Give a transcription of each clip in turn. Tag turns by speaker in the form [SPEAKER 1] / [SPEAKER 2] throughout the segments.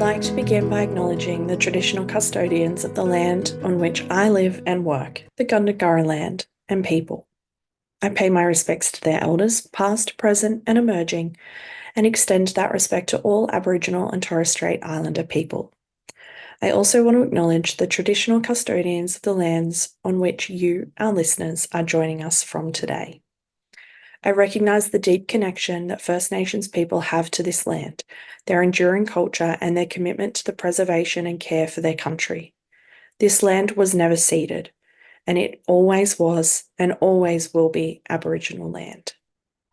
[SPEAKER 1] like to begin by acknowledging the traditional custodians of the land on which I live and work, the Gundagara land and people. I pay my respects to their elders, past, present, and emerging, and extend that respect to all Aboriginal and Torres Strait Islander people. I also want to acknowledge the traditional custodians of the lands on which you, our listeners, are joining us from today. I recognise the deep connection that First Nations people have to this land, their enduring culture, and their commitment to the preservation and care for their country. This land was never ceded, and it always was and always will be Aboriginal land.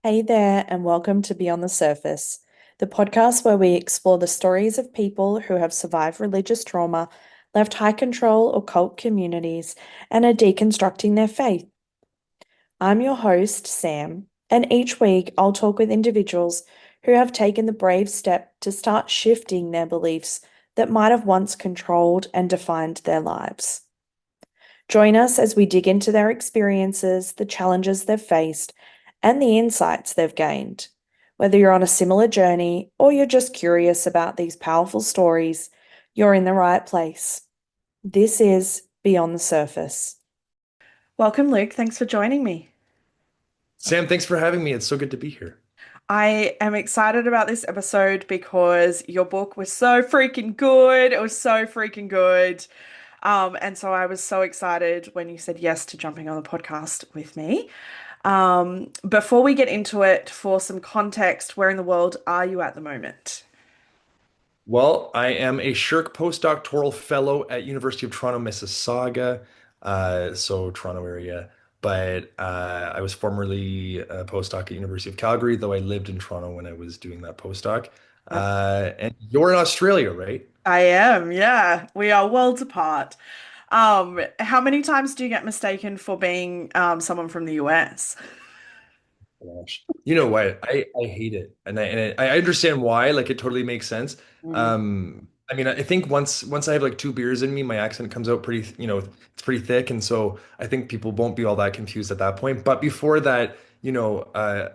[SPEAKER 1] Hey there, and welcome to Beyond the Surface, the podcast where we explore the stories of people who have survived religious trauma, left high control or cult communities, and are deconstructing their faith. I'm your host, Sam, and each week I'll talk with individuals who have taken the brave step to start shifting their beliefs that might have once controlled and defined their lives. Join us as we dig into their experiences, the challenges they've faced, and the insights they've gained. Whether you're on a similar journey or you're just curious about these powerful stories, you're in the right place. This is Beyond the Surface. Welcome, Luke. Thanks for joining me.
[SPEAKER 2] Sam, thanks for having me. It's so good to be here.
[SPEAKER 1] I am excited about this episode because your book was so freaking good. It was so freaking good. And so I was so excited when you said yes to jumping on the podcast with me. Before we get into it, for some context, where in the world are you at the moment?
[SPEAKER 2] Well, I am a SSHRC postdoctoral fellow at University of Toronto, Mississauga, so Toronto area. But I was formerly a postdoc at University of Calgary, though I lived in Toronto when I was doing that postdoc. And you're in Australia, right?
[SPEAKER 1] I am, yeah. We are worlds apart. How many times do you get mistaken for being someone from the US?
[SPEAKER 2] Gosh. You know what? I hate it, and I understand why. Like, it totally makes sense.
[SPEAKER 1] Mm,
[SPEAKER 2] I mean, I think once I have like two beers in me, my accent comes out pretty, it's pretty thick, and so I think people won't be all that confused at that point. But before that, yeah,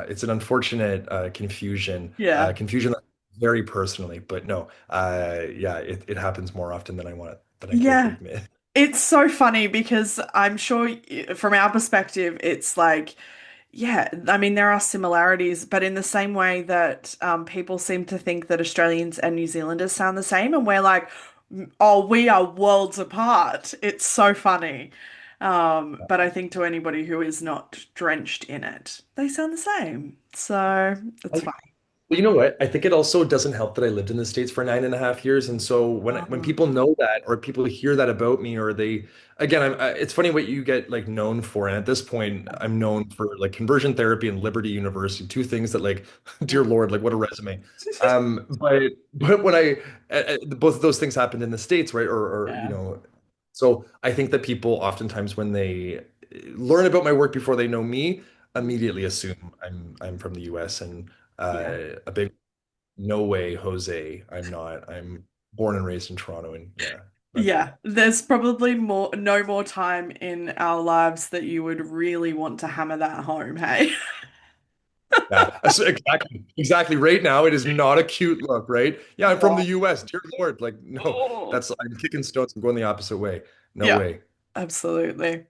[SPEAKER 2] it's an unfortunate
[SPEAKER 1] yeah.
[SPEAKER 2] confusion that very personally. But no, yeah, it happens more often than I care to
[SPEAKER 1] Yeah.
[SPEAKER 2] admit.
[SPEAKER 1] It's so funny because I'm sure from our perspective, it's like, yeah, I mean, there are similarities, but in the same way that people seem to think that Australians and New Zealanders sound the same, and we're like, oh, we are worlds apart. It's so funny. But I think to anybody who is not drenched in it, they sound the same. So it's fine.
[SPEAKER 2] Well, you know what? I think it also doesn't help that I lived in the States for 9.5 years. And so when
[SPEAKER 1] Um,
[SPEAKER 2] people know that, or people hear that about me, or they, again, it's funny what you get like known for. And at this point, I'm known for like conversion therapy and Liberty University, two things that like, dear Lord, like what a resume. But when both of those things happened in the States, right?
[SPEAKER 1] yeah.
[SPEAKER 2] So I think that people oftentimes when they learn about my work before they know me, immediately assume I'm from the US, and
[SPEAKER 1] Yeah.
[SPEAKER 2] a big no way, Jose. I'm not. I'm born and raised in Toronto, and yeah, that's
[SPEAKER 1] Yeah, there's probably no more time in our lives that you would really want to hammer that home, hey?
[SPEAKER 2] yeah, exactly. Right now, it is not a cute look, right? Yeah, I'm from the
[SPEAKER 1] No.
[SPEAKER 2] US. Dear Lord, like no,
[SPEAKER 1] Oh.
[SPEAKER 2] I'm kicking stones. I'm going the opposite way. No
[SPEAKER 1] Yeah,
[SPEAKER 2] way.
[SPEAKER 1] absolutely.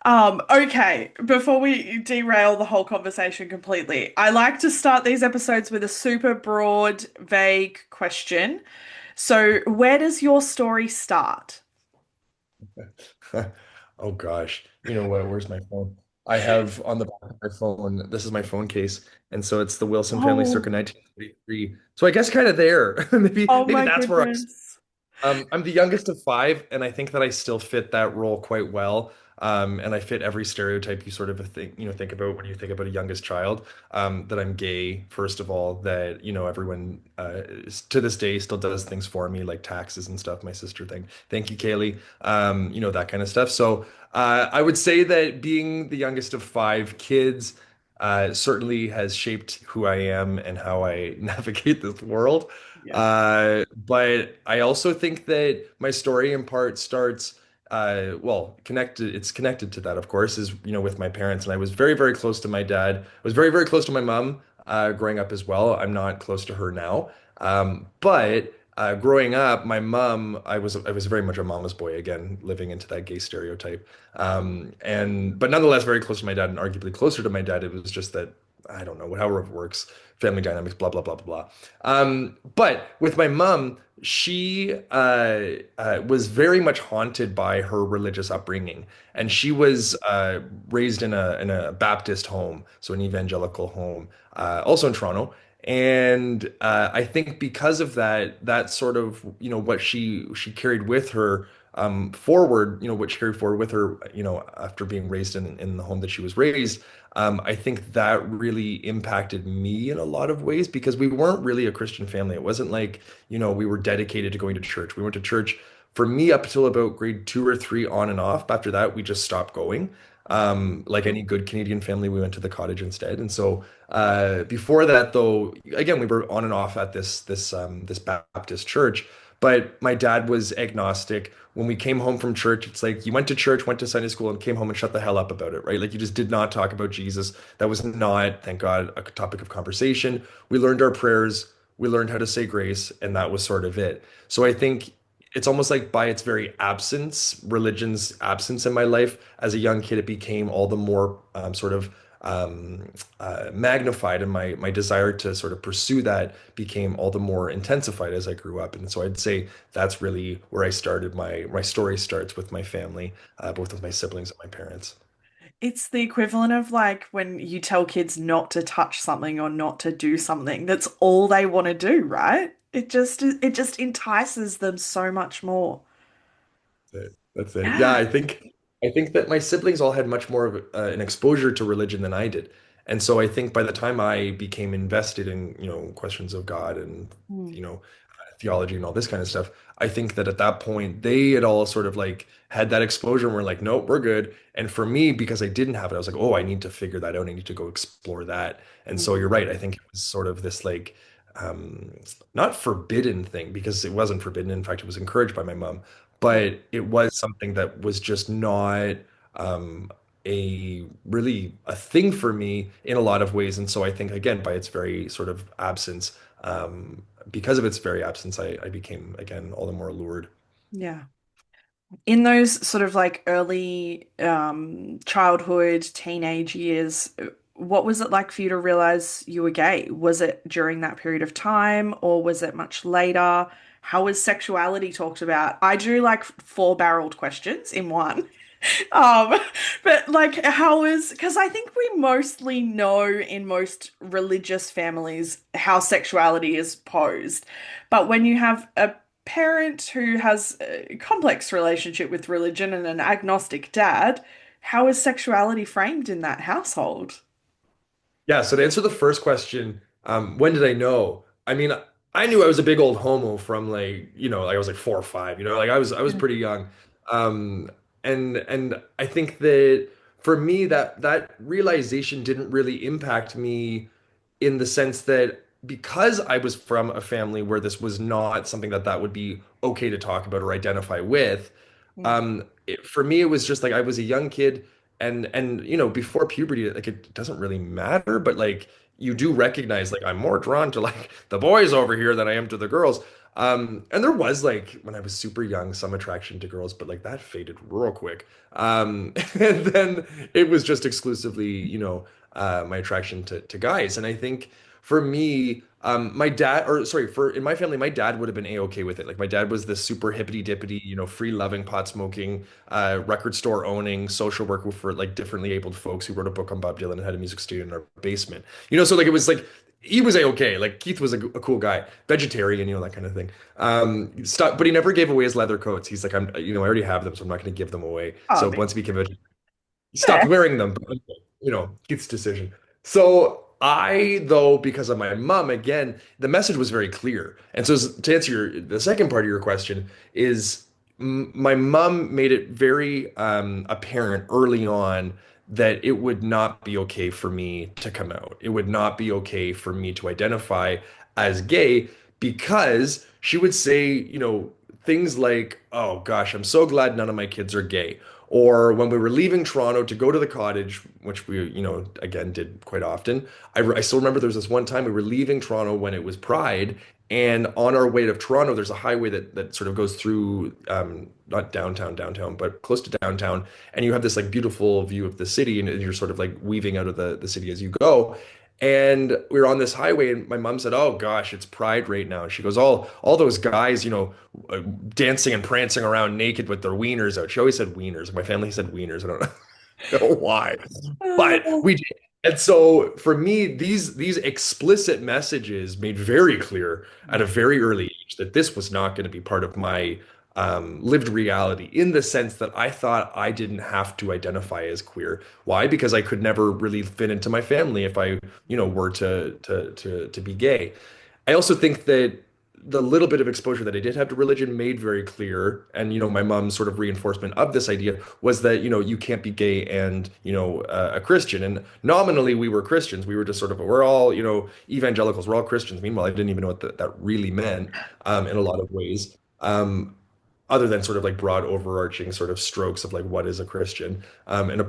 [SPEAKER 1] Okay, before we derail the whole conversation completely, I like to start these episodes with a super broad, vague question. So, where does your story start?
[SPEAKER 2] Oh gosh, you know what? Where's my phone? I have on the back of my phone. This is my phone case, and so it's the Wilson family circa
[SPEAKER 1] Oh,
[SPEAKER 2] 1943. So I guess kind of there.
[SPEAKER 1] oh
[SPEAKER 2] Maybe
[SPEAKER 1] my
[SPEAKER 2] that's where I.
[SPEAKER 1] goodness.
[SPEAKER 2] I'm the youngest of five, and I think that I still fit that role quite well. And I fit every stereotype you sort of think about when you think about a youngest child. That I'm gay, first of all, that, everyone to this day still does things for me, like taxes and stuff. My sister thing. Thank you, Kaylee. That kind of stuff. So I would say that being the youngest of five kids certainly has shaped who I am and how I navigate this world.
[SPEAKER 1] Yeah.
[SPEAKER 2] But I also think that my story in part starts, connected. It's connected to that, of course, is, with my parents. And I was very, very close to my dad. I was very, very close to my mom, growing up as well. I'm not close to her now. But growing up, my mom, I was very much a mama's boy again, living into that gay stereotype. And but nonetheless, very close to my dad, and arguably closer to my dad. It was just that I don't know, however it works, family dynamics, blah blah blah blah blah. But with my mom, she was very much haunted by her religious upbringing, and she was raised in a Baptist home, so an evangelical home, also in Toronto. And I think because of that, that sort of, what she carried with her forward, what she carried forward with her, after being raised in the home that she was raised, I think that really impacted me in a lot of ways because we weren't really a Christian family. It wasn't like, we were dedicated to going to church. We went to church for me up until about grade 2 or 3 on and off. After that, we just stopped going. Like any good Canadian family, we went to the cottage instead. And so before that, though, again, we were on and off at this Baptist church. But my dad was agnostic. When we came home from church, it's like you went to church, went to Sunday school, and came home and shut the hell up about it, right? Like you just did not talk about Jesus. That was not, thank God, a topic of conversation. We learned our prayers, we learned how to say grace, and that was sort of it. So I think it's almost like by its very absence, religion's absence in my life as a young kid, it became all the more sort of magnified, and my desire to sort of pursue that became all the more intensified as I grew up. And so I'd say that's really where I started. My story starts with my family, both with my siblings and my parents.
[SPEAKER 3] It's the equivalent of like when you tell kids not to touch something or not to do something. That's all they want to do, right? It just entices them so much more.
[SPEAKER 2] That's it. That's it. Yeah,
[SPEAKER 3] Yeah.
[SPEAKER 2] I think that my siblings all had much more of an exposure to religion than I did. And so I think by the time I became invested in, questions of God and,
[SPEAKER 3] Mm,
[SPEAKER 2] you know, theology and all this kind of stuff, I think that at that point they had all sort of like had that exposure and were like, nope, we're good. And for me, because I didn't have it, I was like, oh, I need to figure that out. I need to go explore that. And so
[SPEAKER 3] mm,
[SPEAKER 2] you're right. I think it was sort of this like um not forbidden thing because it wasn't forbidden. In fact, it was encouraged by my mom,
[SPEAKER 3] mm.
[SPEAKER 2] but it was something that was just not um a really a thing for me in a lot of ways. And so I think again, by its very sort of absence, because of its very absence, I became again all the more allured.
[SPEAKER 3] Yeah. In those sort of like early childhood, teenage years, what was it like for you to realize you were gay? Was it during that period of time or was it much later? How was sexuality talked about? I do like four-barreled questions in one. Um, but like how is because I think we mostly know in most religious families how sexuality is posed. But when you have a parent who has a complex relationship with religion and an agnostic dad, how is sexuality framed in that household?
[SPEAKER 2] Yeah, so to answer the first question, when did I know? I mean, I knew I was a big old homo from like, like I was like 4 or 5, like I was
[SPEAKER 3] Yeah.
[SPEAKER 2] pretty young. Um, and I think that for me that realization didn't really impact me in the sense that because I was from a family where this was not something that would be okay to talk about or identify with,
[SPEAKER 3] Mm,
[SPEAKER 2] for me it was just like I was a young kid and before puberty like it doesn't really matter, but like you do recognize like I'm more drawn to like the boys over here than I am to the girls. And there was like when I was super young some attraction to girls, but like that faded real quick. And then it was just exclusively, my attraction to guys. And I think for me, my dad, or sorry, for in my family, my dad would have been a-okay with it. Like my dad was this super hippity dippity, free loving, pot smoking, record store owning, social worker for like differently abled folks who wrote a book on Bob Dylan and had a music studio in our basement. So like it was like he was a-okay. Like Keith was a cool guy, vegetarian, that kind of thing. Stop, but he never gave away his leather coats. He's like, I already have them, so I'm not going to give them away.
[SPEAKER 3] oh,
[SPEAKER 2] So
[SPEAKER 3] but
[SPEAKER 2] once he became vegetarian, he stopped
[SPEAKER 3] fair.
[SPEAKER 2] wearing them. But, Keith's decision. So I, though, because of my mom, again, the message was very clear. And so to answer the second part of your question is my mom made it very apparent early on that it would not be okay for me to come out. It would not be okay for me to identify as gay because she would say, things like, "Oh gosh, I'm so glad none of my kids are gay." Or when we were leaving Toronto to go to the cottage, which we, again did quite often. I still remember there was this one time we were leaving Toronto when it was Pride, and on our way to Toronto, there's a highway that sort of goes through, not downtown, but close to downtown, and you have this like beautiful view of the city, and you're sort of like weaving out of the city as you go. And we were on this highway, and my mom said, "Oh gosh, it's Pride right now." And she goes, "All those guys, dancing and prancing around naked with their wieners out." She always said wieners. My family said wieners. I don't know why, but we did. And so for me, these explicit messages made very clear at a very early age that this was not going to be part of my lived reality, in the sense that I thought I didn't have to identify as queer. Why? Because I could never really fit into my family if I, were to be gay. I also think that the little bit of exposure that I did have to religion made very clear, and my mom's sort of reinforcement of this idea was that you can't be gay and a Christian. And nominally we were Christians. We were just sort of, we're all evangelicals. We're all Christians. Meanwhile, I didn't even know what that really meant in a lot of ways. Other than sort of like broad overarching sort of strokes of like what is a Christian. And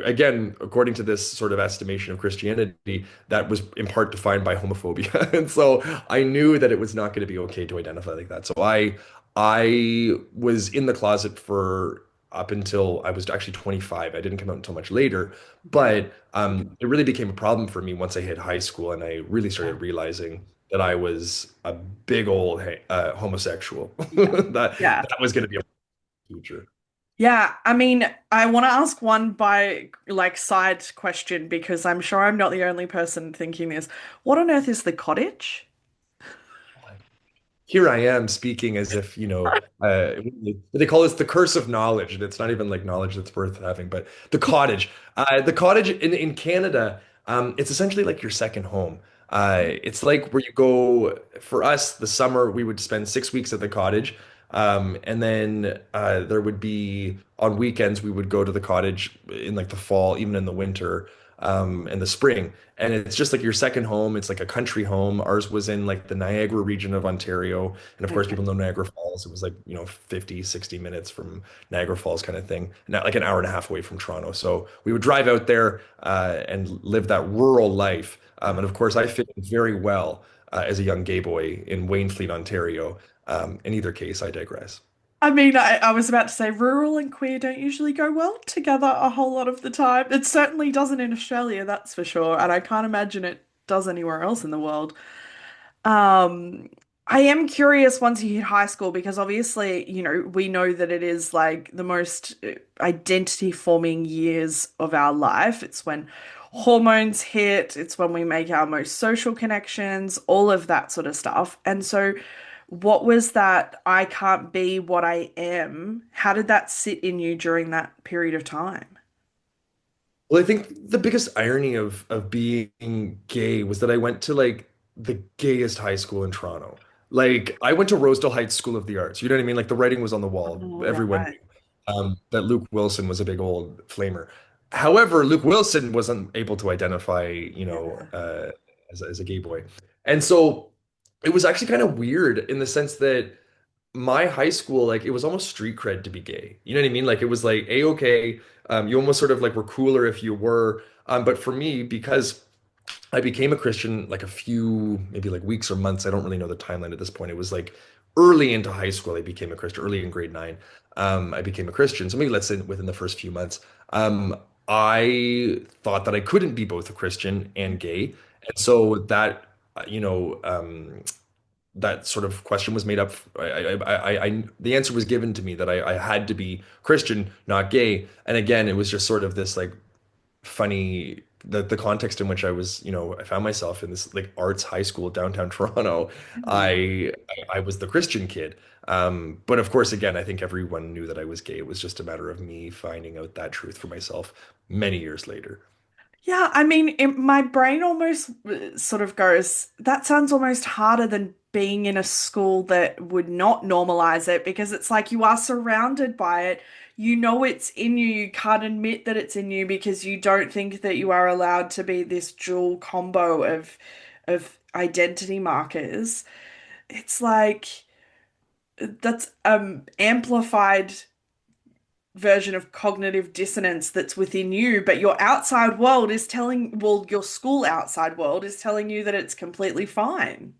[SPEAKER 2] again, according to this sort of estimation of Christianity, that was in part defined by homophobia. And so I knew that it was not going to be okay to identify like that. So I was in the closet for up until I was actually 25. I didn't come out until much later,
[SPEAKER 3] Yeah.
[SPEAKER 2] but it really became a problem for me once I hit high school, and I really
[SPEAKER 3] Yeah.
[SPEAKER 2] started realizing that I was a big old homosexual.
[SPEAKER 3] Yeah.
[SPEAKER 2] That
[SPEAKER 3] Yeah.
[SPEAKER 2] that was going to be a future.
[SPEAKER 3] Yeah, I mean, I want to ask one by like side question because I'm sure I'm not the only person thinking this. What on earth is the cottage?
[SPEAKER 2] Here I am speaking as if, they call this the curse of knowledge, and it's not even like knowledge that's worth having, but the cottage. The cottage in Canada, it's essentially like your second home. It's like where you go, for us, the summer, we would spend 6 weeks at the cottage. And then there would be, on weekends, we would go to the cottage in like the fall, even in the winter, and the spring. And it's just like your second home. It's like a country home. Ours was in like the Niagara region of Ontario. And of course,
[SPEAKER 3] Okay.
[SPEAKER 2] people know Niagara Falls. It was like, 50, 60 minutes from Niagara Falls kind of thing. Not like an hour and a half away from Toronto. So we would drive out there and live that rural life. And of course, I fit in very well as a young gay boy in Waynfleet, Ontario. In either case, I digress.
[SPEAKER 3] I mean, I was about to say rural and queer don't usually go well together a whole lot of the time. It certainly doesn't in Australia, that's for sure. And I can't imagine it does anywhere else in the world. Um, I am curious once you hit high school because obviously, we know that it is like the most identity forming years of our life. It's when hormones hit, it's when we make our most social connections, all of that sort of stuff. And so, what was that I can't be what I am? How did that sit in you during that period of time?
[SPEAKER 2] Well, I think the biggest irony of being gay was that I went to like the gayest high school in Toronto. Like I went to Rosedale Heights School of the Arts. You know what I mean? Like the writing was on the wall.
[SPEAKER 3] Oh,
[SPEAKER 2] Everyone
[SPEAKER 3] right.
[SPEAKER 2] knew that Luke Wilson was a big old flamer. However, Luke Wilson wasn't able to identify,
[SPEAKER 3] Yeah.
[SPEAKER 2] as a gay boy. And so it was actually kind of weird in the sense that my high school, like it was almost street cred to be gay. You know what I mean? Like it was like a-okay. You almost sort of like were cooler if you were. But for me, because I became a Christian like a few, maybe like weeks or months. I don't really know the timeline at this point. It was like early into high school, I became a Christian, early in grade nine. I became a Christian. So maybe let's say within the first few months. I thought that I couldn't be both a Christian and gay. And so that, that sort of question was made up. The answer was given to me that I had to be Christian, not gay. And again, it was just sort of this like funny the context in which I was, I found myself in this like arts high school downtown Toronto. I was the Christian kid. But of course, again, I think everyone knew that I was gay. It was just a matter of me finding out that truth for myself many years later.
[SPEAKER 3] Yeah, I mean, my brain almost sort of goes, that sounds almost harder than being in a school that would not normalize it because it's like you are surrounded by it. You know it's in you. You can't admit that it's in you because you don't think that you are allowed to be this dual combo of identity markers. It's like that's amplified version of cognitive dissonance that's within you, but your outside world is telling, well, your school outside world is telling you that it's completely fine.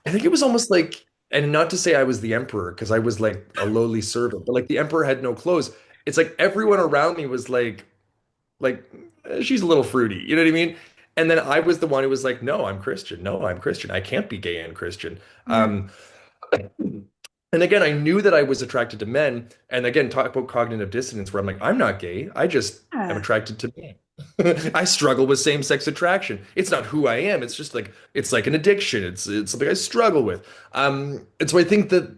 [SPEAKER 2] I think it was almost like, and not to say I was the emperor because I was like a lowly servant, but like the emperor had no clothes. It's like everyone around me was like she's a little fruity, you know what I mean? And then I was the one who was like, no, I'm Christian. No, I'm Christian. I can't be gay and Christian.
[SPEAKER 3] Yeah.
[SPEAKER 2] And again, I knew that I was attracted to men. And again, talk about cognitive dissonance, where I'm like, I'm not gay. I just am
[SPEAKER 3] Yeah.
[SPEAKER 2] attracted to men. I struggle with same-sex attraction. It's not who I am. It's just like it's like an addiction. It's something I struggle with. And so I think that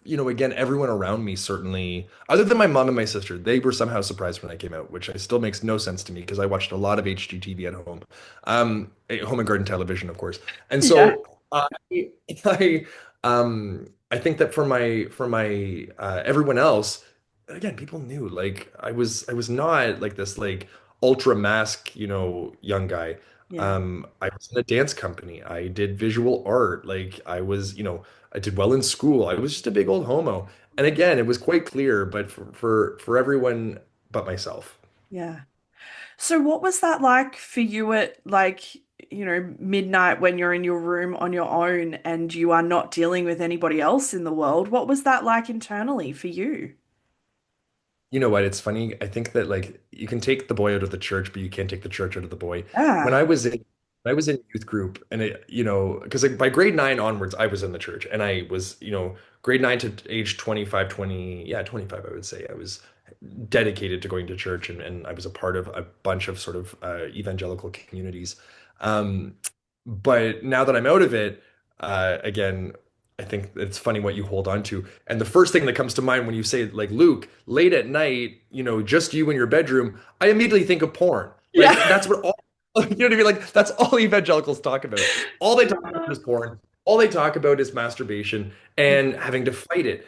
[SPEAKER 2] again, everyone around me certainly, other than my mom and my sister, they were somehow surprised when I came out, which still makes no sense to me because I watched a lot of HGTV at home, home and garden television, of course. And
[SPEAKER 3] Yeah.
[SPEAKER 2] so I I think that for my everyone else, again, people knew like I was not like this like ultra mask, young guy.
[SPEAKER 3] Yeah.
[SPEAKER 2] I was in a dance company. I did visual art. Like I was, I did well in school. I was just a big old homo. And again, it was quite clear, but for everyone but myself.
[SPEAKER 3] Yeah. So what was that like for you at like, midnight when you're in your room on your own and you are not dealing with anybody else in the world? What was that like internally for you?
[SPEAKER 2] You know what? It's funny. I think that like you can take the boy out of the church, but you can't take the church out of the boy. When
[SPEAKER 3] Yeah.
[SPEAKER 2] I was in youth group, and because like by grade 9 onwards, I was in the church, and I was, grade 9 to age 25, 20, yeah, 25, I would say. I was dedicated to going to church, and I was a part of a bunch of sort of evangelical communities. Um, but now that I'm out of it, again, I think it's funny what you hold on to. And the first thing that comes to mind when you say like Luke, late at night, just you in your bedroom, I immediately think of porn. Like
[SPEAKER 3] Yeah.
[SPEAKER 2] that's what all you know what I mean? Like that's all evangelicals talk about. All they talk about is porn. All they talk about is masturbation and having to fight it.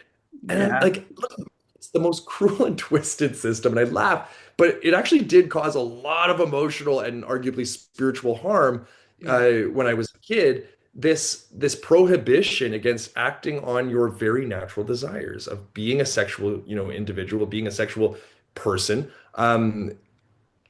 [SPEAKER 2] And I'm
[SPEAKER 3] Yeah.
[SPEAKER 2] like, look, it's the most cruel and twisted system. And I laugh, but it actually did cause a lot of emotional and arguably spiritual harm
[SPEAKER 3] Yeah.
[SPEAKER 2] when I was a kid. This prohibition against acting on your very natural desires of being a sexual, individual, being a sexual person.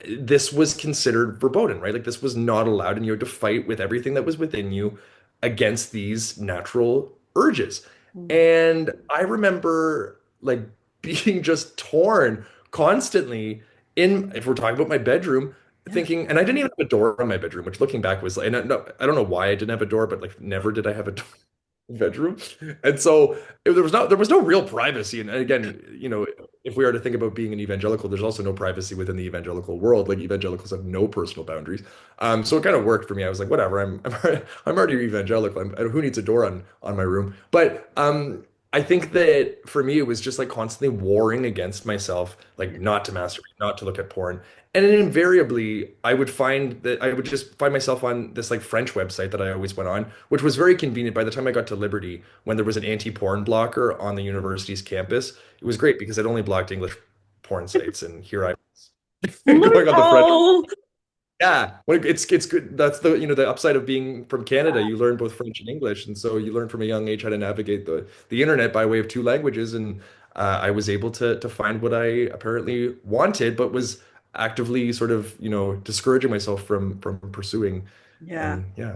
[SPEAKER 2] This was considered verboten, right? Like this was not allowed, and you had to fight with everything that was within you against these natural urges.
[SPEAKER 3] Mm.
[SPEAKER 2] And I remember like being just torn constantly if we're talking about my bedroom,
[SPEAKER 3] Yeah.
[SPEAKER 2] thinking, and I didn't even have a door on my bedroom, which looking back was like, and I don't know why I didn't have a door, but like never did I have a door bedroom. And so there was no real privacy. And again, if we are to think about being an evangelical, there's also no privacy within the evangelical world. Like evangelicals have no personal boundaries. So it kind of worked for me. I was like, whatever, I'm already evangelical. Who needs a door on my room? But I think that for me, it was just like constantly warring against myself, like not to masturbate, not to look at porn. And then invariably, I would find that I would just find myself on this like French website that I always went on, which was very convenient. By the time I got to Liberty, when there was an anti-porn blocker on the university's campus, it was great because it only blocked English porn sites. And here I was going on the French.
[SPEAKER 3] Loophole.
[SPEAKER 2] Yeah, well, it's good. That's the upside of being from Canada. You learn both French and English, and so you learn from a young age how to navigate the internet by way of two languages. And I was able to find what I apparently wanted, but was actively sort of discouraging myself from pursuing.
[SPEAKER 3] Yeah.
[SPEAKER 2] And yeah.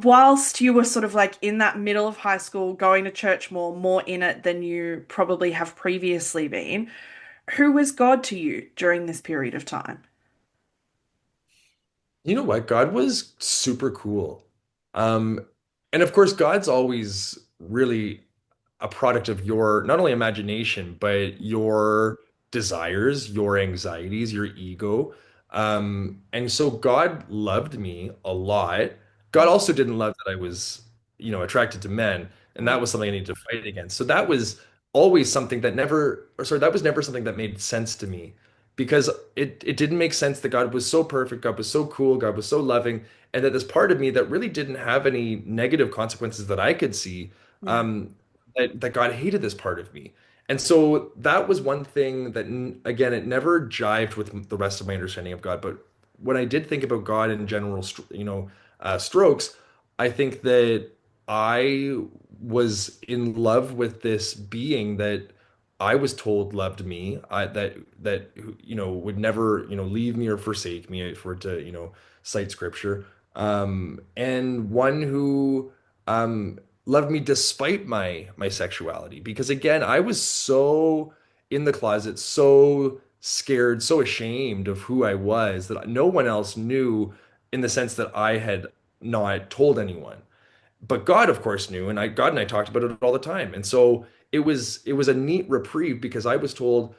[SPEAKER 3] Whilst you were sort of like in that middle of high school, going to church more in it than you probably have previously been, who was God to you during this period of time?
[SPEAKER 2] You know what? God was super cool. Um, and of course, God's always really a product of your not only imagination, but your desires, your anxieties, your ego. And so God loved me a lot. God also didn't love that I was, attracted to men, and that
[SPEAKER 3] Mm.
[SPEAKER 2] was something I needed to fight against. So that was always something that never, or sorry, that was never something that made sense to me because it didn't make sense that God was so perfect, God was so cool, God was so loving, and that this part of me that really didn't have any negative consequences that I could see.
[SPEAKER 3] Yeah.
[SPEAKER 2] That God hated this part of me. And so that was one thing that, again, it never jived with the rest of my understanding of God. But when I did think about God in general, strokes, I think that I was in love with this being that I was told loved me, that would never leave me or forsake me, if we're to cite scripture, and one who loved me despite my sexuality, because again I was so in the closet, so scared, so ashamed of who I was, that no one else knew, in the sense that I had not told anyone. But God, of course, knew, and God and I talked about it all the time. And so it was a neat reprieve, because I was told,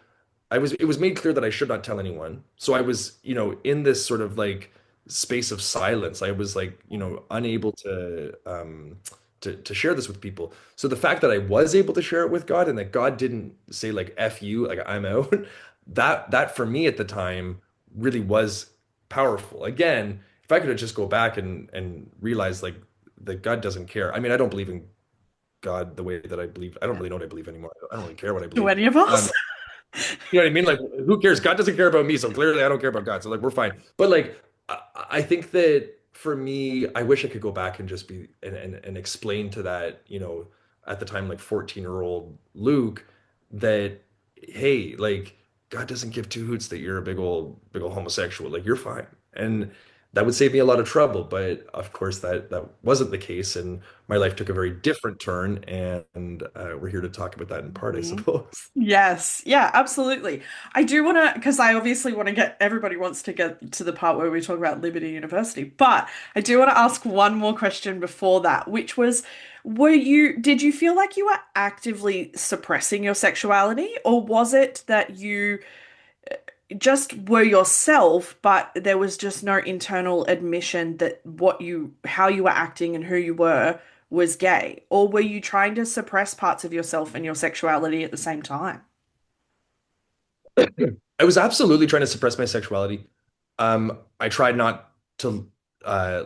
[SPEAKER 2] it was made clear that I should not tell anyone. So I was, in this sort of like space of silence. I was like, unable to share this with people. So the fact that I was able to share it with God, and that God didn't say like F you, like I'm out, that for me at the time really was powerful. Again, if I could have just go back and realize like that God doesn't care. I mean, I don't believe in God the way that I believe. I don't really know what I believe anymore. I don't really care what I
[SPEAKER 3] Do
[SPEAKER 2] believe.
[SPEAKER 3] any of us?
[SPEAKER 2] You know what I mean? Like, who cares? God doesn't care about me, so clearly I don't care about God. So like, we're fine. But like, I think that for me, I wish I could go back and just be and explain to that, at the time like 14-year-old Luke, that hey, like God doesn't give two hoots that you're a big old homosexual. Like you're fine, and that would save me a lot of trouble. But of course, that wasn't the case, and my life took a very different turn. And we're here to talk about that in part, I
[SPEAKER 3] Mhm.
[SPEAKER 2] suppose.
[SPEAKER 3] Yes, yeah, absolutely. I do want to, because I obviously want to everybody wants to get to the part where we talk about Liberty University, but I do want to ask one more question before that, which was, did you feel like you were actively suppressing your sexuality, or was it that you just were yourself, but there was just no internal admission that how you were acting and who you were was gay? Or were you trying to suppress parts of yourself and your sexuality at the same time?
[SPEAKER 2] I was absolutely trying to suppress my sexuality. I tried not to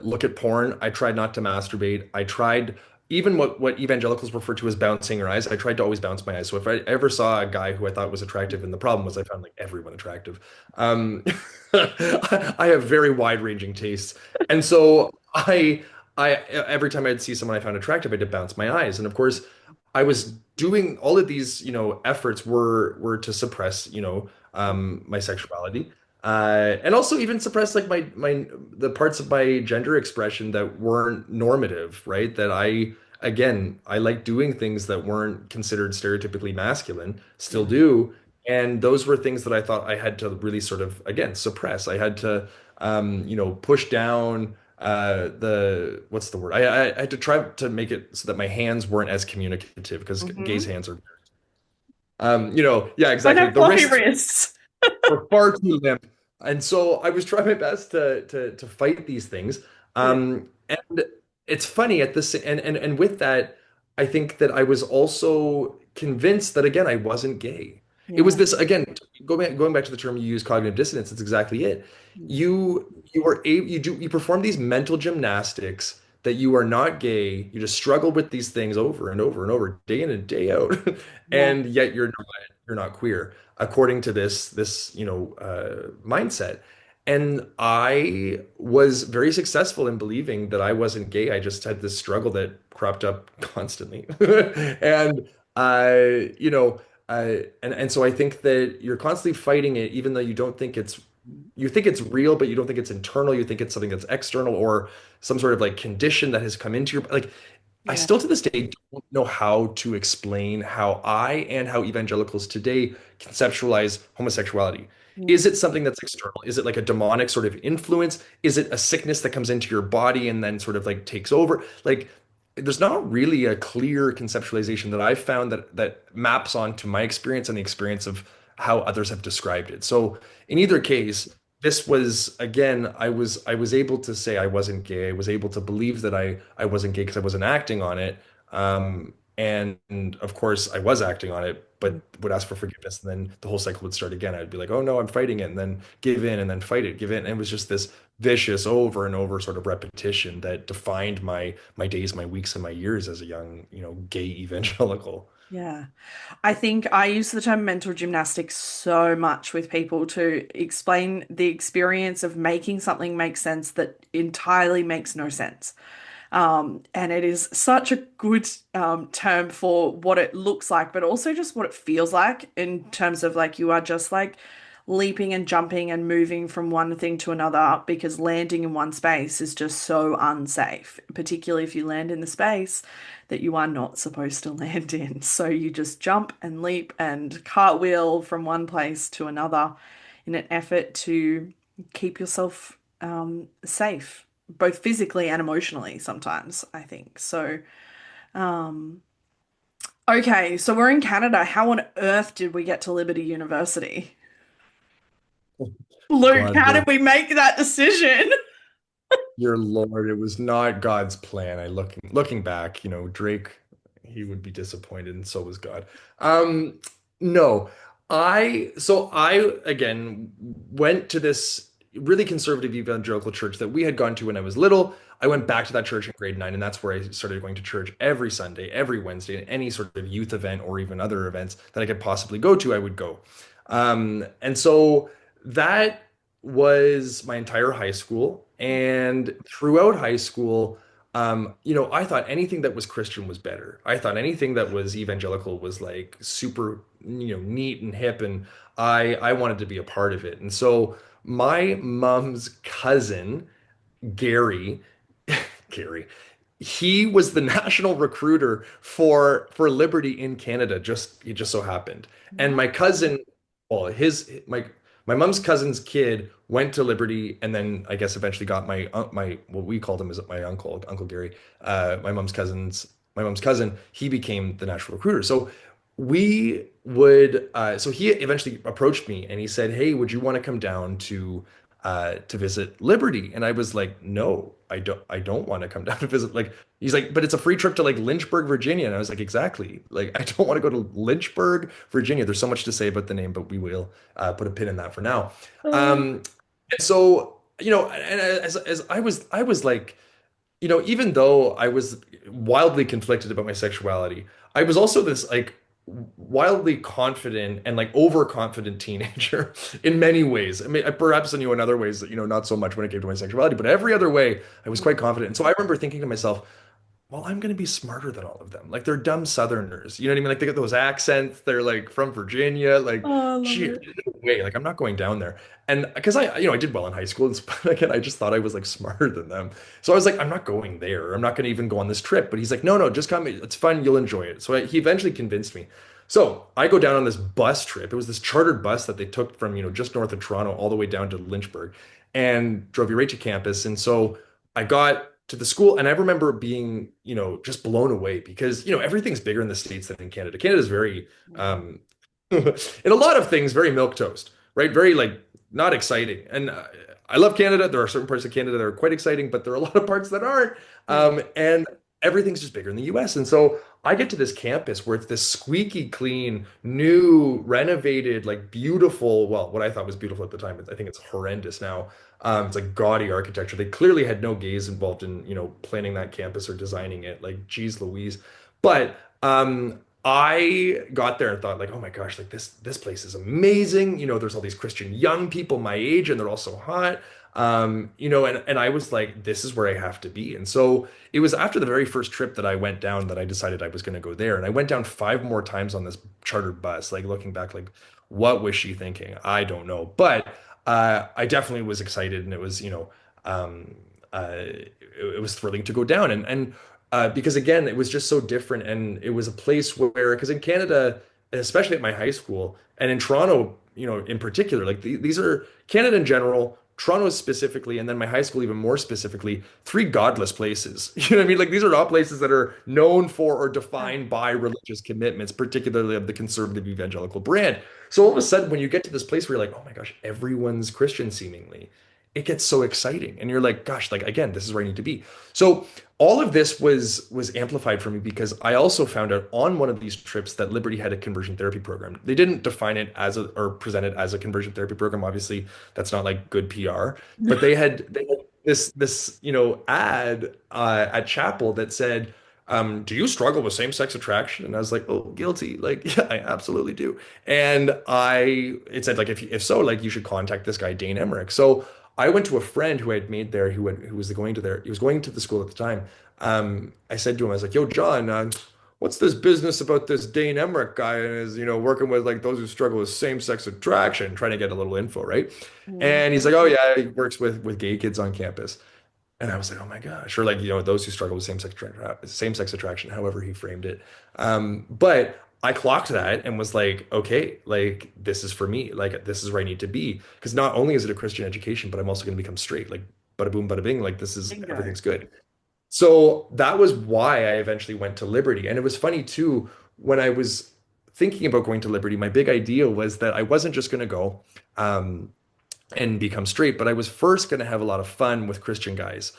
[SPEAKER 2] look at porn. I tried not to masturbate. I tried, even what evangelicals refer to as bouncing your eyes. I tried to always bounce my eyes. So if I ever saw a guy who I thought was attractive, and the problem was I found like everyone attractive. Um, I have very wide-ranging tastes, and so I every time I'd see someone I found attractive, I had to bounce my eyes. And of course, I was doing all of these, efforts were to suppress, my sexuality, and also even suppress like my the parts of my gender expression that weren't normative, right? That I like doing things that weren't considered stereotypically masculine, still
[SPEAKER 3] Yeah.
[SPEAKER 2] do, and those were things that I thought I had to really sort of again suppress. I had to, push down the what's the word? I had to try to make it so that my hands weren't as communicative, because gays'
[SPEAKER 3] Hmm.
[SPEAKER 2] hands are, yeah,
[SPEAKER 3] Don't
[SPEAKER 2] exactly.
[SPEAKER 3] have
[SPEAKER 2] The
[SPEAKER 3] floppy
[SPEAKER 2] wrists
[SPEAKER 3] wrists.
[SPEAKER 2] were far too limp. And so I was trying my best to fight these things.
[SPEAKER 3] Yeah.
[SPEAKER 2] And it's funny at this, and with that, I think that I was also convinced that again I wasn't gay. It was
[SPEAKER 3] Yeah.
[SPEAKER 2] this again, going back to the term you use, cognitive dissonance. It's exactly it. You are able, you perform these mental gymnastics that you are not gay. You just struggle with these things over and over and over, day in and day out,
[SPEAKER 3] Yeah.
[SPEAKER 2] and yet you're not queer, according to this mindset. And I was very successful in believing that I wasn't gay. I just had this struggle that cropped up constantly. And and so I think that you're constantly fighting it, even though you think it's real, but you don't think it's internal. You think it's something that's external, or some sort of like condition that has come into your, like, I
[SPEAKER 3] Yeah.
[SPEAKER 2] still to this day don't know how to explain how I and how evangelicals today conceptualize homosexuality.
[SPEAKER 3] Mm.
[SPEAKER 2] Is it something that's external? Is it like a demonic sort of influence? Is it a sickness that comes into your body and then sort of like takes over? Like, there's not really a clear conceptualization that I've found that maps onto my experience and the experience of how others have described it. So in
[SPEAKER 3] Yeah.
[SPEAKER 2] either case, this was again, I was able to say I wasn't gay. I was able to believe that I wasn't gay because I wasn't acting on it. And of course I was acting on it,
[SPEAKER 3] Mm.
[SPEAKER 2] but would ask for forgiveness, and then the whole cycle would start again. I'd be like, oh no, I'm fighting it, and then give in, and then fight it, give in. And it was just this vicious over and over sort of repetition that defined my days, my weeks, and my years as a young, gay evangelical.
[SPEAKER 3] Yeah. I think I use the term mental gymnastics so much with people to explain the experience of making something make sense that entirely makes no sense. And it is such a good term for what it looks like, but also just what it feels like in terms of like you are just like leaping and jumping and moving from one thing to another because landing in one space is just so unsafe, particularly if you land in the space that you are not supposed to land in. So you just jump and leap and cartwheel from one place to another in an effort to keep yourself safe, both physically and emotionally sometimes, I think. So, um, okay, so we're in Canada. How on earth did we get to Liberty University? Luke,
[SPEAKER 2] God,
[SPEAKER 3] how did we make that decision?
[SPEAKER 2] dear Lord, it was not God's plan. Looking back, Drake, he would be disappointed, and so was God. Um, no, I again went to this really conservative evangelical church that we had gone to when I was little. I went back to that church in grade 9, and that's where I started going to church every Sunday, every Wednesday, and any sort of youth event or even other events that I could possibly go to, I would go. And so that was my entire high school. And throughout high school, I thought anything that was Christian was better. I thought anything that was evangelical was like super, neat and hip, and I wanted to be a part of it. And so my mom's cousin, Gary, Gary, he was the national recruiter for Liberty in Canada. Just it just so happened. And my cousin, well, my mom's cousin's kid went to Liberty, and then I guess eventually got my what we called him as my Uncle Gary, my mom's cousin. He became the national recruiter. So so he eventually approached me and he said, "Hey, would you want to come down to visit Liberty?" And I was like, "No, I don't want to come down to visit." Like, he's like, "But it's a free trip to like Lynchburg, Virginia." And I was like, "Exactly. Like, I don't want to go to Lynchburg, Virginia." There's so much to say about the name, but we will put a pin in that for now. And so, and as I was like, even though I was wildly conflicted about my sexuality, I was also this like wildly confident and like overconfident teenager in many ways. I mean, perhaps in other ways, not so much when it came to my sexuality, but every other way, I was quite confident. And so I remember thinking to myself, well, I'm going to be smarter than all of them. Like, they're dumb Southerners. You know what I mean? Like, they got those accents. They're like from Virginia. Like,
[SPEAKER 3] Oh, I love
[SPEAKER 2] shit,
[SPEAKER 3] it.
[SPEAKER 2] no way. Like, I'm not going down there. And because I did well in high school. And again, I just thought I was like smarter than them. So I was like, I'm not going there. I'm not going to even go on this trip. But he's like, no, no, just come. It's fun. You'll enjoy it. So he eventually convinced me. So I go down on this bus trip. It was this chartered bus that they took from, just north of Toronto all the way down to Lynchburg and drove you right to campus. And so I got to the school and I remember being, just blown away because, everything's bigger in the States than in Canada. Canada is very, in a lot of things, very milk toast, right? Very like not exciting. And I love Canada. There are certain parts of Canada that are quite exciting, but there are a lot of parts that aren't.
[SPEAKER 3] Yeah.
[SPEAKER 2] And everything's just bigger in the US. And so I get to this campus where it's this squeaky clean, new, renovated, like beautiful, well, what I thought was beautiful at the time, I think it's horrendous now. It's like gaudy architecture. They clearly had no gays involved in, planning that campus or designing it. Like, geez Louise. But I got there and thought like, oh my gosh, like this place is amazing. There's all these Christian young people my age and they're all so hot. And I was like, this is where I have to be. And so it was after the very first trip that I went down that I decided I was going to go there. And I went down 5 more times on this chartered bus, like looking back, like, what was she thinking? I don't know. But I definitely was excited and it was, it was thrilling to go down. And because again, it was just so different. And it was a place where, because in Canada, especially at my high school and in Toronto, in particular, like these are Canada in general, Toronto specifically, and then my high school even more specifically, three godless places. You know what I mean? Like, these are not places that are known for or defined by religious commitments, particularly of the conservative evangelical brand. So all of a sudden, when you get to this place where you're like, oh my gosh, everyone's Christian seemingly, it gets so exciting. And you're like, gosh, like again, this is where I need to be. So all of this was amplified for me because I also found out on one of these trips that Liberty had a conversion therapy program. They didn't define it as or present it as a conversion therapy program. Obviously, that's not like good PR. But they had this ad at chapel that said, do you struggle with same-sex attraction? And I was like, oh, guilty. Like, yeah, I absolutely do. And it said like, if so, like, you should contact this guy, Dane Emmerich. So I went to a friend who I had made there who was going to there. He was going to the school at the time. I said to him, I was like, "Yo, John, what's this business about this Dane Emmerich guy and is, working with like those who struggle with same-sex attraction, trying to get a little info, right?"
[SPEAKER 3] Mm.
[SPEAKER 2] And he's like, "Oh yeah, he works with gay kids on campus." And I was like, "Oh my gosh," or like, those who struggle with same-sex attraction, however he framed it. But I clocked that and was like, okay, like this is for me. Like this is where I need to be. Because not only is it a Christian education, but I'm also going to become straight. Like bada boom, bada bing. Like this is
[SPEAKER 3] Bingo.
[SPEAKER 2] everything's good. So that was why I eventually went to Liberty. And it was funny too, when I was thinking about going to Liberty, my big idea was that I wasn't just going to go. Um, and become straight, but I was first going to have a lot of fun with Christian guys,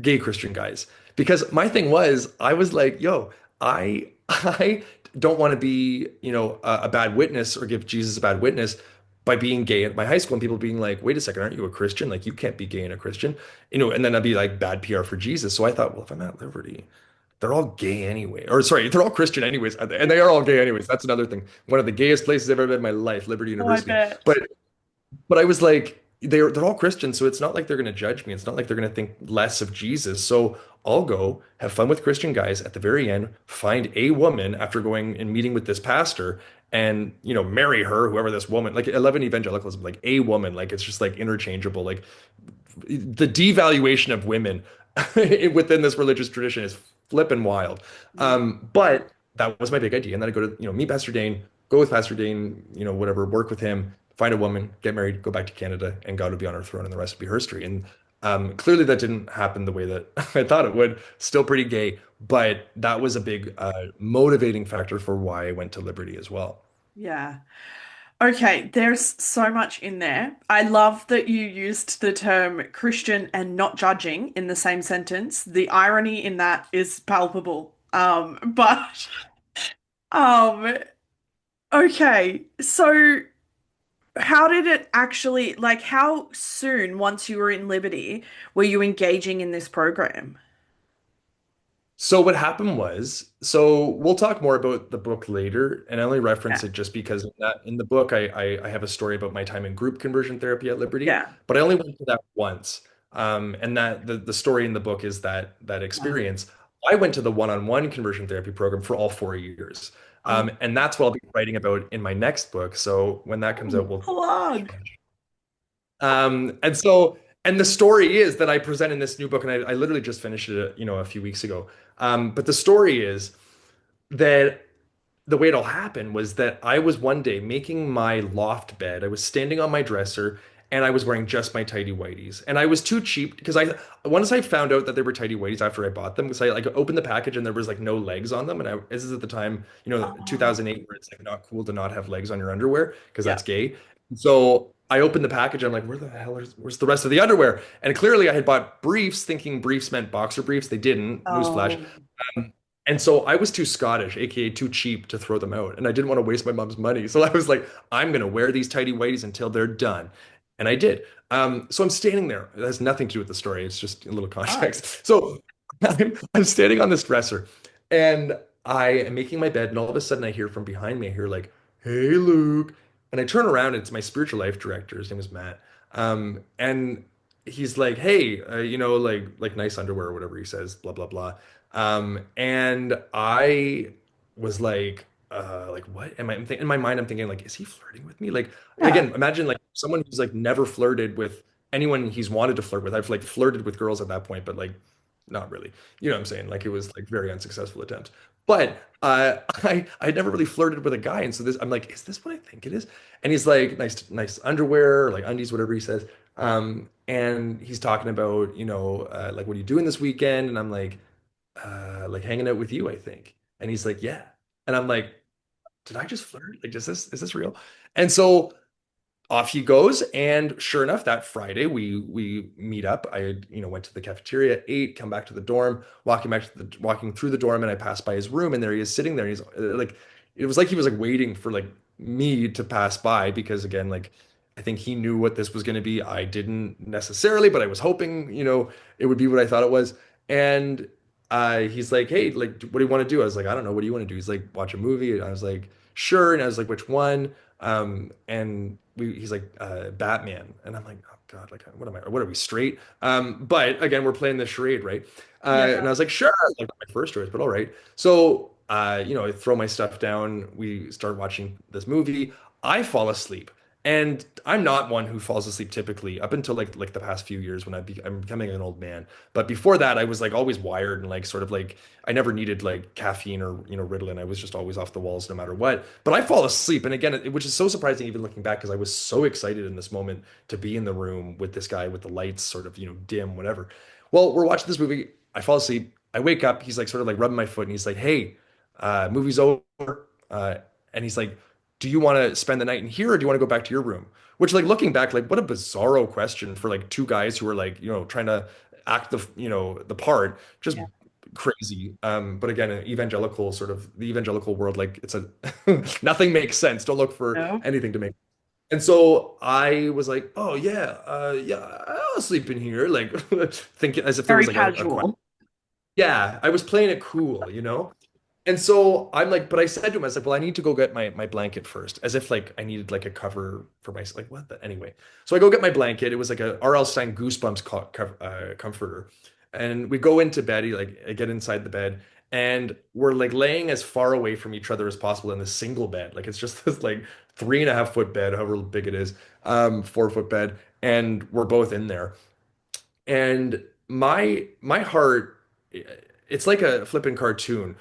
[SPEAKER 2] gay Christian guys, because my thing was I was like, yo, I don't want to be, a bad witness or give Jesus a bad witness by being gay at my high school and people being like, wait a second, aren't you a Christian? Like you can't be gay and a Christian, and then I'd be like bad PR for Jesus. So I thought, well, if I'm at Liberty, they're all gay anyway. Or sorry, they're all Christian anyways, and they are all gay anyways. That's another thing. One of the gayest places I've ever been in my life, Liberty
[SPEAKER 3] Oh, I
[SPEAKER 2] University.
[SPEAKER 3] bet.
[SPEAKER 2] But I was like, they're all Christians, so it's not like they're gonna judge me. It's not like they're gonna think less of Jesus. So I'll go have fun with Christian guys at the very end, find a woman after going and meeting with this pastor and marry her, whoever this woman, like 11 evangelicalism, like a woman, like it's just like interchangeable. Like the devaluation of women within this religious tradition is flipping wild.
[SPEAKER 3] Mm.
[SPEAKER 2] But that was my big idea. And then I go to, meet Pastor Dane, go with Pastor Dane, whatever, work with him, find a woman, get married, go back to Canada, and God would be on our throne and the rest would be history. And clearly that didn't happen the way that I thought it would. Still pretty gay, but that was a big motivating factor for why I went to Liberty as well.
[SPEAKER 3] Yeah. Okay, there's so much in there. I love that you used the term Christian and not judging in the same sentence. The irony in that is palpable. But um, okay, so how did it actually, like, how soon once you were in Liberty were you engaging in this program?
[SPEAKER 2] So what happened was, so we'll talk more about the book later, and I only reference
[SPEAKER 3] Yeah,
[SPEAKER 2] it just because in the book I have a story about my time in group conversion therapy at Liberty,
[SPEAKER 3] yeah.
[SPEAKER 2] but I only went to that once. And that the story in the book is that
[SPEAKER 3] Wow.
[SPEAKER 2] experience. I went to the one-on-one conversion therapy program for all 4 years.
[SPEAKER 3] Oh,
[SPEAKER 2] And that's what I'll be writing about in my next book. So when that comes out, we'll
[SPEAKER 3] plug.
[SPEAKER 2] and the story is that I present in this new book, and I literally just finished it, a few weeks ago. But the story is that the way it all happened was that I was one day making my loft bed. I was standing on my dresser and I was wearing just my tidy whities. And I was too cheap because I once I found out that they were tidy whities after I bought them, because I like opened the package and there was like no legs on them. And this is at the time,
[SPEAKER 3] Oh,
[SPEAKER 2] 2008, where it's like not cool to not have legs on your underwear because
[SPEAKER 3] yeah.
[SPEAKER 2] that's gay. So I opened the package. I'm like, where's the rest of the underwear? And clearly I had bought briefs thinking briefs meant boxer briefs. They didn't. Newsflash.
[SPEAKER 3] Oh,
[SPEAKER 2] And so I was too Scottish, aka too cheap to throw them out. And I didn't want to waste my mom's money. So I was like, I'm going to wear these tidy whities until they're done. And I did. So I'm standing there. It has nothing to do with the story. It's just a little
[SPEAKER 3] oh.
[SPEAKER 2] context. So I'm standing on this dresser and I am making my bed. And all of a sudden I hear from behind me, I hear like, hey, Luke. And I turn around and it's my spiritual life director. His name is Matt. And he's like, hey, like nice underwear or whatever he says, blah, blah, blah. And I was like what am I I'm thinking in my mind I'm thinking like is he flirting with me? Like
[SPEAKER 3] Yeah.
[SPEAKER 2] again, imagine like someone who's like never flirted with anyone he's wanted to flirt with. I've like flirted with girls at that point, but like not really. You know what I'm saying? Like it was like very unsuccessful attempt. But I never really flirted with a guy, and so this I'm like, is this what I think it is? And he's like, nice underwear, like undies, whatever he says. And he's talking about, like what are you doing this weekend? And I'm like hanging out with you, I think. And he's like, yeah. And I'm like, did I just flirt? Like, is this real? And so off he goes, and sure enough, that Friday we meet up. I went to the cafeteria, ate, come back to the dorm, walking through the dorm, and I passed by his room, and there he is sitting there. He's like, it was like he was like waiting for like me to pass by because again, like I think he knew what this was going to be. I didn't necessarily, but I was hoping it would be what I thought it was. And he's like, hey, like, what do you want to do? I was like, I don't know. What do you want to do? He's like, watch a movie. And I was like, sure. And I was like, which one? And he's like, Batman. And I'm like, oh God, like, what am I, what are we, straight? But again, we're playing the charade, right?
[SPEAKER 3] Yeah.
[SPEAKER 2] And I was like, sure, like not my first choice, but all right. So, I throw my stuff down. We start watching this movie. I fall asleep. And I'm not one who falls asleep typically up until like the past few years when I'm becoming an old man. But before that, I was like always wired and like sort of like I never needed like caffeine or Ritalin. I was just always off the walls no matter what. But I fall asleep, and again, which is so surprising even looking back because I was so excited in this moment to be in the room with this guy with the lights sort of dim, whatever. Well, we're watching this movie. I fall asleep. I wake up. He's like sort of like rubbing my foot, and he's like, "Hey, movie's over." Uh, and he's like, "Do you want to spend the night in here, or do you want to go back to your room?" Which, like looking back, like what a bizarro question for like two guys who are like trying to act the part. Just
[SPEAKER 3] Yeah.
[SPEAKER 2] crazy. But again, an evangelical sort of the evangelical world, like it's a nothing makes sense. Don't look for
[SPEAKER 3] No.
[SPEAKER 2] anything to make. And so I was like, oh yeah, yeah, I'll sleep in here, like thinking as if there
[SPEAKER 3] Very
[SPEAKER 2] was like a question.
[SPEAKER 3] casual.
[SPEAKER 2] Yeah, I was playing it cool. And so I'm like, but I said to him, I was like, well, I need to go get my blanket first, as if like I needed like a cover for my like what the anyway. So I go get my blanket. It was like a R.L. Stein Goosebumps comforter, and we go into bed. I get inside the bed, and we're like laying as far away from each other as possible in this single bed. Like it's just this like 3.5 foot bed, however big it is, 4 foot bed, and we're both in there. And my heart, it's like a flipping cartoon.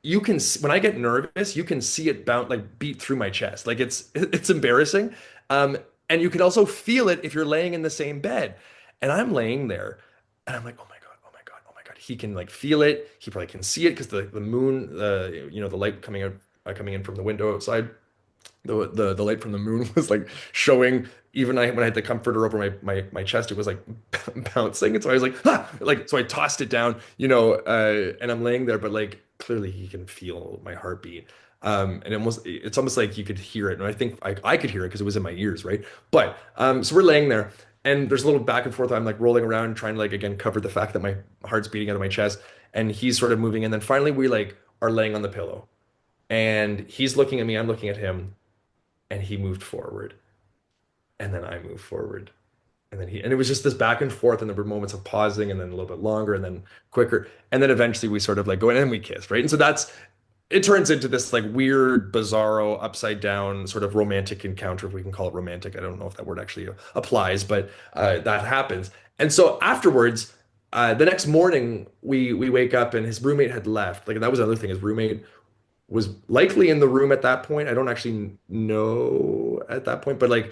[SPEAKER 2] When I get nervous, you can see it bound like beat through my chest. Like it's embarrassing. And you can also feel it if you're laying in the same bed. And I'm laying there and I'm like, oh my God, oh my God, oh my God. He can like feel it. He probably can see it because the moon, the light coming in from the window outside, the light from the moon was like showing. Even when I had the comforter over my chest, it was like bouncing. And so I was like, ah! Like so I tossed it down, and I'm laying there, but like clearly he can feel my heartbeat. And it's almost like you could hear it. And I think I could hear it because it was in my ears, right? But so we're laying there and there's a little back and forth. I'm like rolling around trying to like again cover the fact that my heart's beating out of my chest. And he's sort of moving. And then finally we like are laying on the pillow. And he's looking at me, I'm looking at him, and he moved forward. And then I moved forward. And it was just this back and forth, and there were moments of pausing and then a little bit longer and then quicker. And then eventually we sort of like go in and we kissed, right? And so it turns into this like weird, bizarro, upside down sort of romantic encounter, if we can call it romantic. I don't know if that word actually applies, but that happens. And so afterwards, the next morning, we wake up and his roommate had left. Like that was another thing. His roommate was likely in the room at that point. I don't actually know at that point, but like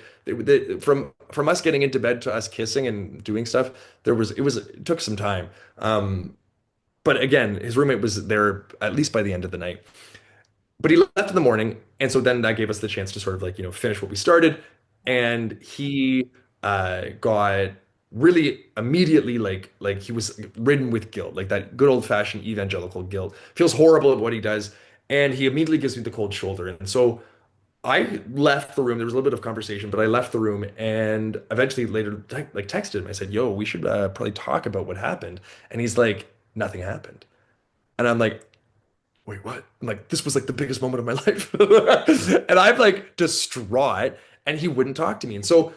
[SPEAKER 2] from us getting into bed to us kissing and doing stuff, it took some time. But again, his roommate was there at least by the end of the night. But he left in the morning, and so then that gave us the chance to sort of like finish what we started. And he got really immediately like he was ridden with guilt, like that good old fashioned evangelical guilt. Feels horrible at what he does, and he immediately gives me the cold shoulder. And so I left the room. There was a little bit of conversation, but I left the room and eventually later like texted him. I said, "Yo, we should probably talk about what happened." And he's like, "Nothing happened." And I'm like, wait, what? I'm like, this was like the biggest moment of my life. And I'm like distraught, and he wouldn't talk to me. And so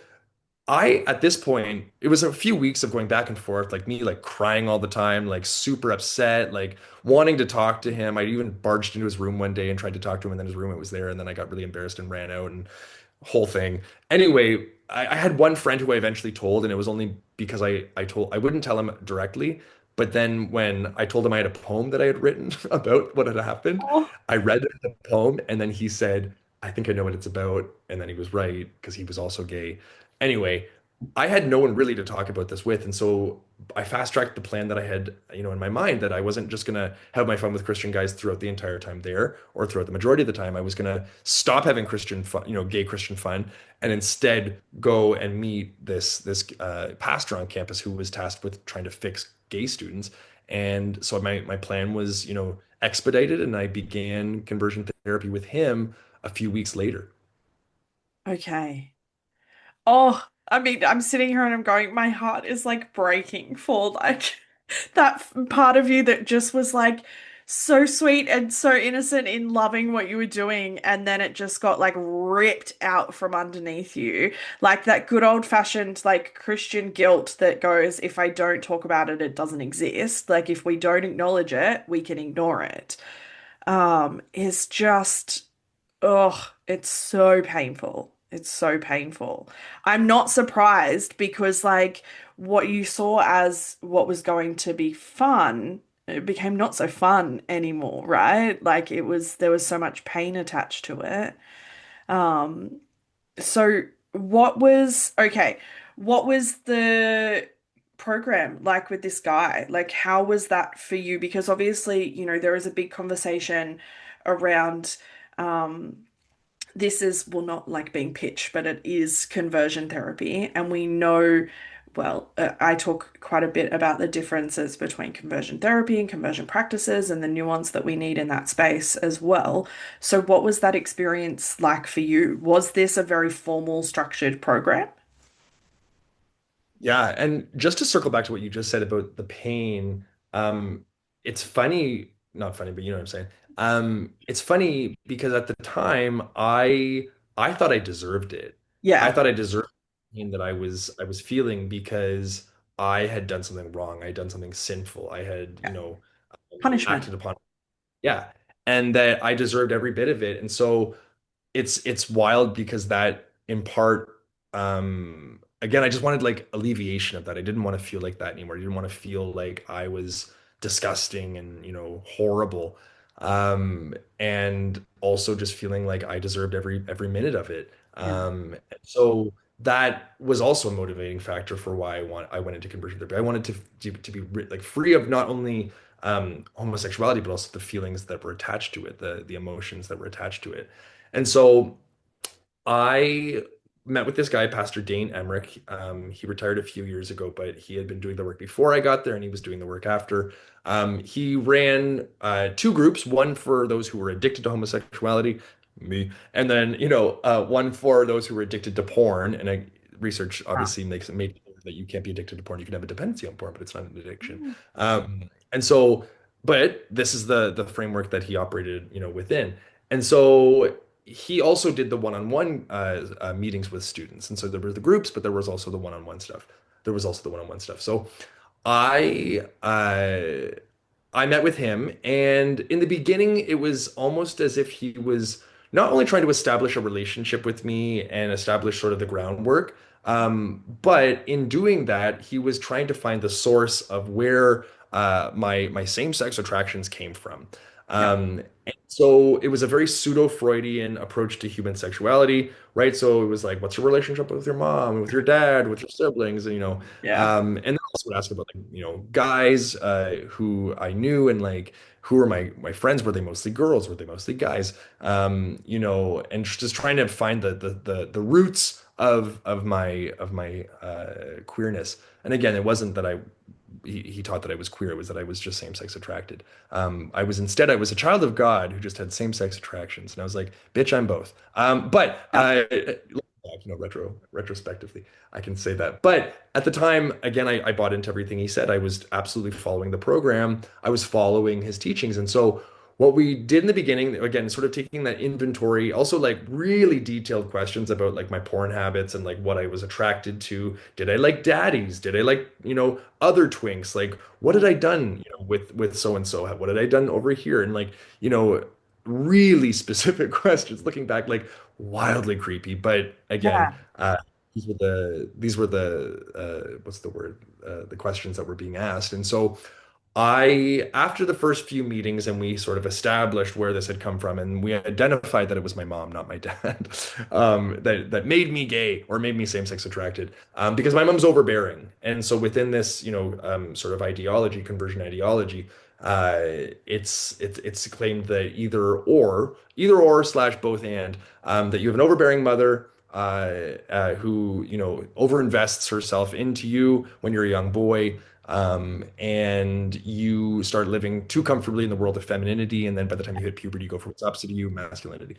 [SPEAKER 2] at this point, it was a few weeks of going back and forth, like me, like crying all the time, like super upset, like wanting to talk to him. I even barged into his room one day and tried to talk to him, and then his roommate was there, and then I got really embarrassed and ran out and whole thing. Anyway, I had one friend who I eventually told, and it was only because I wouldn't tell him directly. But then when I told him I had a poem that I had written about what had happened,
[SPEAKER 3] Oh,
[SPEAKER 2] I read the poem, and then he said, I think I know what it's about. And then he was right because he was also gay. Anyway, I had no one really to talk about this with. And so I fast tracked the plan that I had, in my mind, that I wasn't just going to have my fun with Christian guys throughout the entire time there or throughout the majority of the time. I was going to stop having Christian fun, gay Christian fun, and instead go and meet this pastor on campus who was tasked with trying to fix gay students. And so my plan was, expedited, and I began conversion therapy with him a few weeks later.
[SPEAKER 3] okay. Oh, I mean, I'm sitting here and I'm going, my heart is like breaking for like that part of you that just was like so sweet and so innocent in loving what you were doing, and then it just got like ripped out from underneath you. Like that good old-fashioned like Christian guilt that goes, if I don't talk about it, it doesn't exist. Like if we don't acknowledge it, we can ignore it. Is just oh, it's so painful. It's so painful. I'm not surprised because, like, what you saw as what was going to be fun, it became not so fun anymore, right? Like, there was so much pain attached to it. Um, so what was the program like with this guy? Like, how was that for you? Because obviously, there is a big conversation around, um, this is, well, not like being pitched, but it is conversion therapy. And we know, well, I talk quite a bit about the differences between conversion therapy and conversion practices and the nuance that we need in that space as well. So, what was that experience like for you? Was this a very formal, structured program?
[SPEAKER 2] Yeah, and just to circle back to what you just said about the pain, it's funny, not funny, but you know what I'm saying. It's funny because at the time I thought I deserved it. I
[SPEAKER 3] Yeah,
[SPEAKER 2] thought I deserved the pain that I was feeling because I had done something wrong. I had done something sinful. I had,
[SPEAKER 3] yeah.
[SPEAKER 2] acted
[SPEAKER 3] Punishment.
[SPEAKER 2] upon, yeah, and that I deserved every bit of it. And so it's wild because that in part again I just wanted like alleviation of that. I didn't want to feel like that anymore. I didn't want to feel like I was disgusting and horrible. And also just feeling like I deserved every minute of it.
[SPEAKER 3] Yeah,
[SPEAKER 2] So that was also a motivating factor for why I went into conversion therapy. I wanted to be like free of not only homosexuality but also the feelings that were attached to it, the emotions that were attached to it. And so I met with this guy, Pastor Dane Emmerich. He retired a few years ago, but he had been doing the work before I got there, and he was doing the work after. He ran two groups, one for those who were addicted to homosexuality, me, and then one for those who were addicted to porn. And research
[SPEAKER 3] wow.
[SPEAKER 2] obviously makes it made clear that you can't be addicted to porn. You can have a dependency on porn, but it's not an addiction.
[SPEAKER 3] Mm.
[SPEAKER 2] And so, but this is the framework that he operated, within. And so he also did the one-on-one meetings with students, and so there were the groups, but there was also the one-on-one stuff. There was also the one-on-one stuff. So I uh, I met with him, and in the beginning, it was almost as if he was not only trying to establish a relationship with me and establish sort of the groundwork, but in doing that, he was trying to find the source of where my same-sex attractions came from.
[SPEAKER 3] Yeah,
[SPEAKER 2] And so it was a very pseudo-Freudian approach to human sexuality, right? So it was like, what's your relationship with your mom, with your dad, with your siblings,
[SPEAKER 3] yeah,
[SPEAKER 2] and then I also would ask about like, guys who I knew and like who were my friends. Were they mostly girls? Were they mostly guys? And just trying to find the roots of my queerness. And again, it wasn't that he taught that I was queer. It was that I was just same-sex attracted. I was a child of God who just had same-sex attractions, and I was like, bitch, I'm both. But
[SPEAKER 3] yeah,
[SPEAKER 2] retrospectively, I can say that. But at the time, again, I bought into everything he said. I was absolutely following the program. I was following his teachings. And so what we did in the beginning, again, sort of taking that inventory, also like really detailed questions about like my porn habits and like what I was attracted to. Did I like daddies? Did I like, other twinks? Like what had I done, with so and so? What had I done over here? And like, really specific questions. Looking back, like wildly creepy. But again,
[SPEAKER 3] yeah,
[SPEAKER 2] these were the what's the word? The questions that were being asked. And so after the first few meetings, and we sort of established where this had come from, and we identified that it was my mom, not my dad, that made me gay or made me same-sex attracted, because my mom's overbearing. And so within this, sort of ideology, conversion ideology, it's claimed that either or slash both and, that you have an overbearing mother. Who overinvests herself into you when you're a young boy, and you start living too comfortably in the world of femininity, and then by the time you hit puberty, you go for what's opposite of you, masculinity.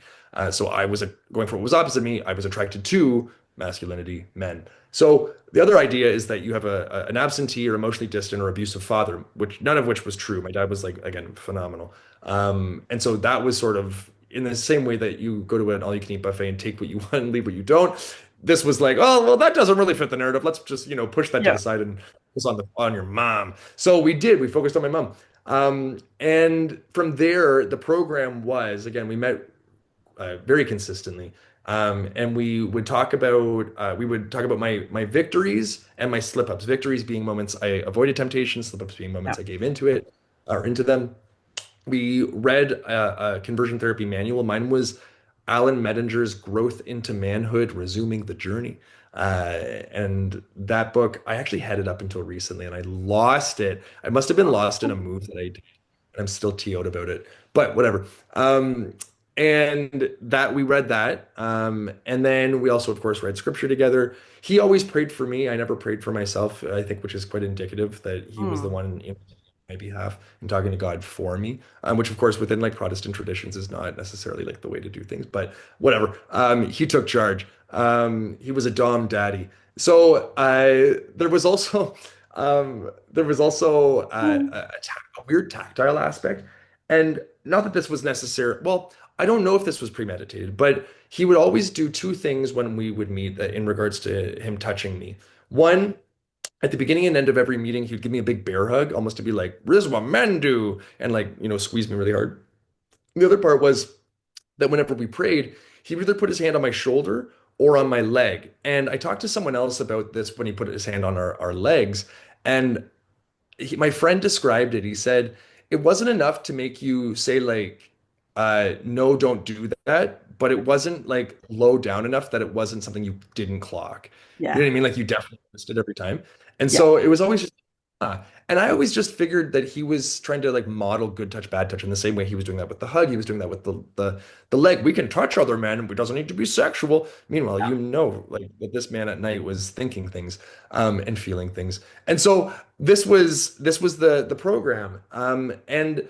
[SPEAKER 2] So I was going for what was opposite of me. I was attracted to masculinity, men. So the other idea is that you have an absentee or emotionally distant or abusive father, which none of which was true. My dad was like, again, phenomenal. And so that was sort of in the same way that you go to an all-you-can-eat buffet and take what you want and leave what you don't. This was like, oh, well, that doesn't really fit the narrative. Let's just, push that to
[SPEAKER 3] Yeah.
[SPEAKER 2] the side and focus on your mom. So we did. We focused on my mom. And from there, the program was, again, we met very consistently. And we would talk about my victories and my slip ups. Victories being moments I avoided temptation, slip ups being
[SPEAKER 3] Yeah.
[SPEAKER 2] moments I gave into it or into them. We read a conversion therapy manual. Mine was Alan Mettinger's Growth into Manhood, Resuming the Journey. And that book, I actually had it up until recently and I lost it. I must have been lost in a move that I did, and I'm still TO'd about it, but whatever. And that we read that. And then we also, of course, read scripture together. He always prayed for me. I never prayed for myself, I think, which is quite indicative that he was the
[SPEAKER 3] Mm.
[SPEAKER 2] one in my behalf and talking to God for me, which, of course, within like Protestant traditions is not necessarily like the way to do things, but whatever. He took charge. He was a Dom daddy. So there was also
[SPEAKER 3] Mm.
[SPEAKER 2] a weird tactile aspect. And not that this was necessary. Well, I don't know if this was premeditated, but he would always do two things when we would meet in regards to him touching me. One, at the beginning and end of every meeting, he'd give me a big bear hug, almost to be like, "This is what men do," and like, squeeze me really hard. The other part was that whenever we prayed, he would either put his hand on my shoulder or on my leg. And I talked to someone else about this when he put his hand on our legs. And my friend described it. He said it wasn't enough to make you say like, no, don't do that, but it wasn't like low down enough that it wasn't something you didn't clock. You know
[SPEAKER 3] Yeah.
[SPEAKER 2] what I mean? Like you definitely missed it every time. And
[SPEAKER 3] Yeah.
[SPEAKER 2] so it was always just, and I always just figured that he was trying to like model good touch, bad touch in the same way he was doing that with the hug. He was doing that with the leg. We can touch other men, and it doesn't need to be sexual. Meanwhile, like that this man at night was thinking things, and feeling things. And so this was the program. And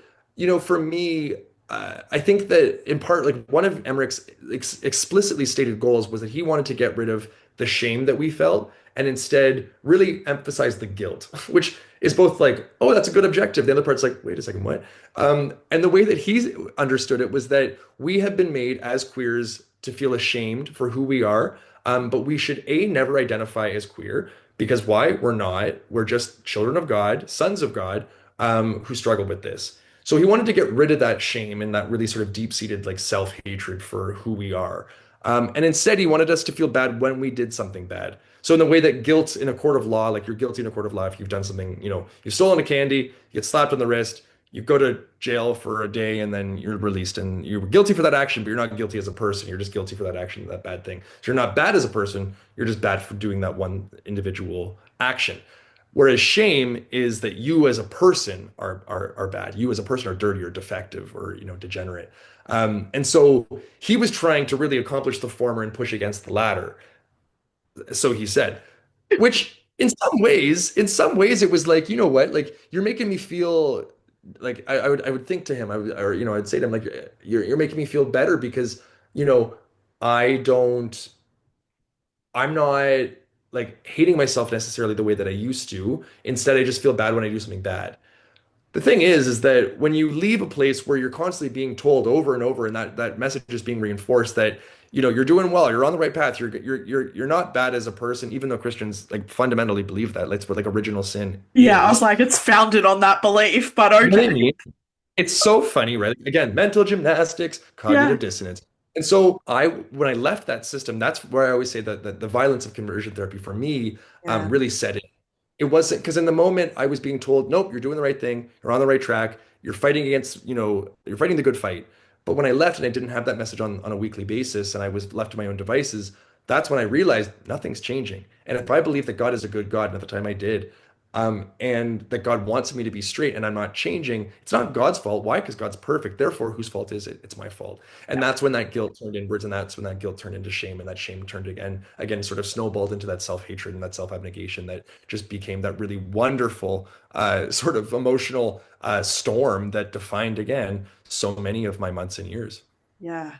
[SPEAKER 2] for me, I think that in part, like one of Emmerich's explicitly stated goals was that he wanted to get rid of the shame that we felt and instead really emphasize the guilt, which is both like, oh, that's a good objective. The other part's like, wait a second, what? And the way that he understood it was that we have been made as queers to feel ashamed for who we are, but we should never identify as queer because why? We're not. We're just children of God, sons of God, who struggle with this. So he wanted to get rid of that shame and that really sort of deep-seated like self-hatred for who we are. And instead, he wanted us to feel bad when we did something bad. So in the way that guilt in a court of law, like you're guilty in a court of law if you've done something, you've stolen a candy, you get slapped on the wrist, you go to jail for a day, and then you're released. And you're guilty for that action, but you're not guilty as a person. You're just guilty for that action, that bad thing. So you're not bad as a person. You're just bad for doing that one individual action. Whereas shame is that you as a person are bad. You as a person are dirty or defective or degenerate. And so he was trying to really accomplish the former and push against the latter. So he said, which in some ways it was like, you know what, like you're making me feel like I would think to him, I'd say to him like you're making me feel better because you know I don't I'm not like hating myself necessarily the way that I used to. Instead, I just feel bad when I do something bad. The thing is that when you leave a place where you're constantly being told over and over, and that message is being reinforced that you're doing well, you're on the right path, you're not bad as a person, even though Christians like fundamentally believe that. That's what like original sin
[SPEAKER 3] Yeah, I was
[SPEAKER 2] is.
[SPEAKER 3] like, it's founded on that belief, but
[SPEAKER 2] You know what I
[SPEAKER 3] okay.
[SPEAKER 2] mean? It's so funny, right? Again, mental gymnastics,
[SPEAKER 3] Yeah.
[SPEAKER 2] cognitive dissonance. And so when I left that system, that's where I always say that the violence of conversion therapy for me
[SPEAKER 3] Yeah.
[SPEAKER 2] really set in. It wasn't because in the moment I was being told, nope, you're doing the right thing, you're on the right track, you're fighting against, you're fighting the good fight. But when I left and I didn't have that message on a weekly basis and I was left to my own devices, that's when I realized nothing's changing. And if I believe that God is a good God, and at the time I did, and that God wants me to be straight and I'm not changing, it's not God's fault. Why? Because God's perfect. Therefore, whose fault is it? It's my fault. And
[SPEAKER 3] Yeah.
[SPEAKER 2] that's when that guilt turned inwards, and that's when that guilt turned into shame, and that shame turned again, sort of snowballed into that self-hatred and that self-abnegation that just became that really wonderful sort of emotional storm that defined again so many of my months and years.
[SPEAKER 3] Yeah.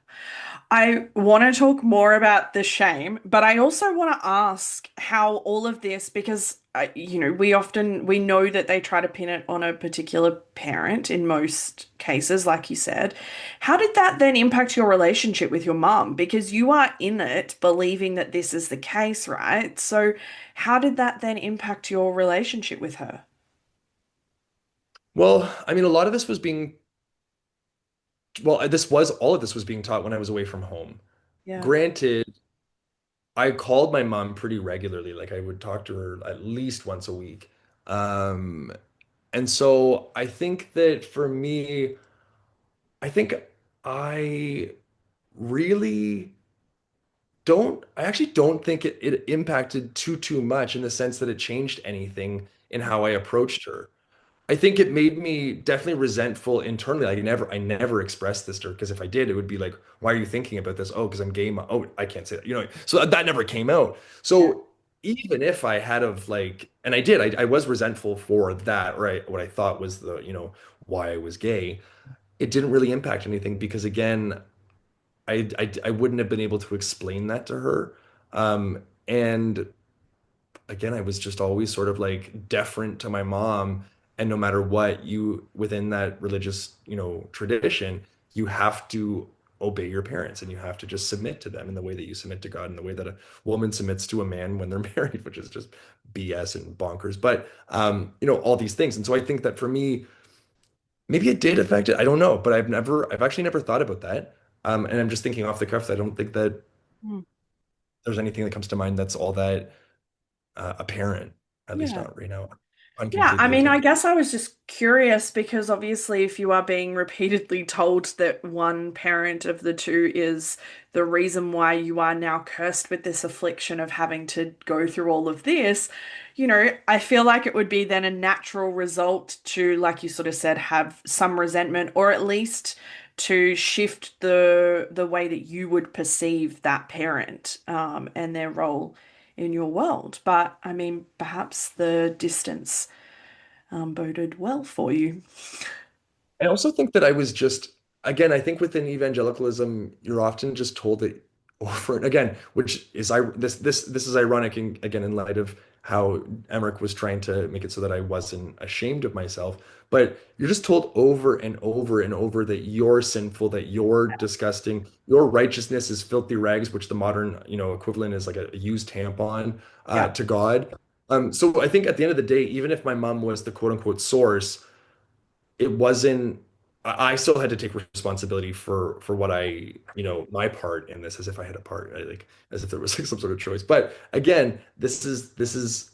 [SPEAKER 3] I want to talk more about the shame, but I also want to ask how all of this, because we know that they try to pin it on a particular parent in most cases, like you said. How did that then impact your relationship with your mum? Because you are in it believing that this is the case, right? So how did that then impact your relationship with her?
[SPEAKER 2] Well, I mean, a lot of this was being, well, this was all of this was being taught when I was away from home.
[SPEAKER 3] Yeah.
[SPEAKER 2] Granted, I called my mom pretty regularly. Like I would talk to her at least once a week. Um, and so I think that for me, I think I really I actually don't think it impacted too much in the sense that it changed anything in how I approached her. I think it made me definitely resentful internally. I never expressed this to her because if I did, it would be like, why are you thinking about this? Oh, because I'm gay. Oh, I can't say that. So that never came out.
[SPEAKER 3] Yeah.
[SPEAKER 2] So even if I had of like, and I did, I was resentful for that, right? What I thought was why I was gay. It didn't really impact anything because again, I wouldn't have been able to explain that to her. And again, I was just always sort of like deferent to my mom. And no matter what, you within that religious, tradition, you have to obey your parents and you have to just submit to them in the way that you submit to God, in the way that a woman submits to a man when they're married, which is just BS and bonkers. But all these things. And so I think that for me, maybe it did affect it. I don't know, but I've actually never thought about that. And I'm just thinking off the cuff. I don't think that
[SPEAKER 3] Mm.
[SPEAKER 2] there's anything that comes to mind that's all that apparent, at least
[SPEAKER 3] Yeah.
[SPEAKER 2] not right now,
[SPEAKER 3] Yeah, I
[SPEAKER 2] uncompletely
[SPEAKER 3] mean, I
[SPEAKER 2] articulate.
[SPEAKER 3] guess I was just curious because obviously, if you are being repeatedly told that one parent of the two is the reason why you are now cursed with this affliction of having to go through all of this, I feel like it would be then a natural result to, like you sort of said, have some resentment or at least to shift the way that you would perceive that parent and their role in your world. But I mean, perhaps the distance boded well for you.
[SPEAKER 2] I also think that I was just, again, I think within evangelicalism, you're often just told that over and again, which is this is ironic again in light of how Emmerich was trying to make it so that I wasn't ashamed of myself. But you're just told over and over and over that you're sinful, that you're disgusting, your righteousness is filthy rags, which the modern, equivalent is like a used tampon
[SPEAKER 3] Yeah,
[SPEAKER 2] to God. So I think at the end of the day, even if my mom was the quote unquote source, it wasn't I still had to take responsibility for what my part in this as if I had a part, right? Like as if there was like some sort of choice. But again, this is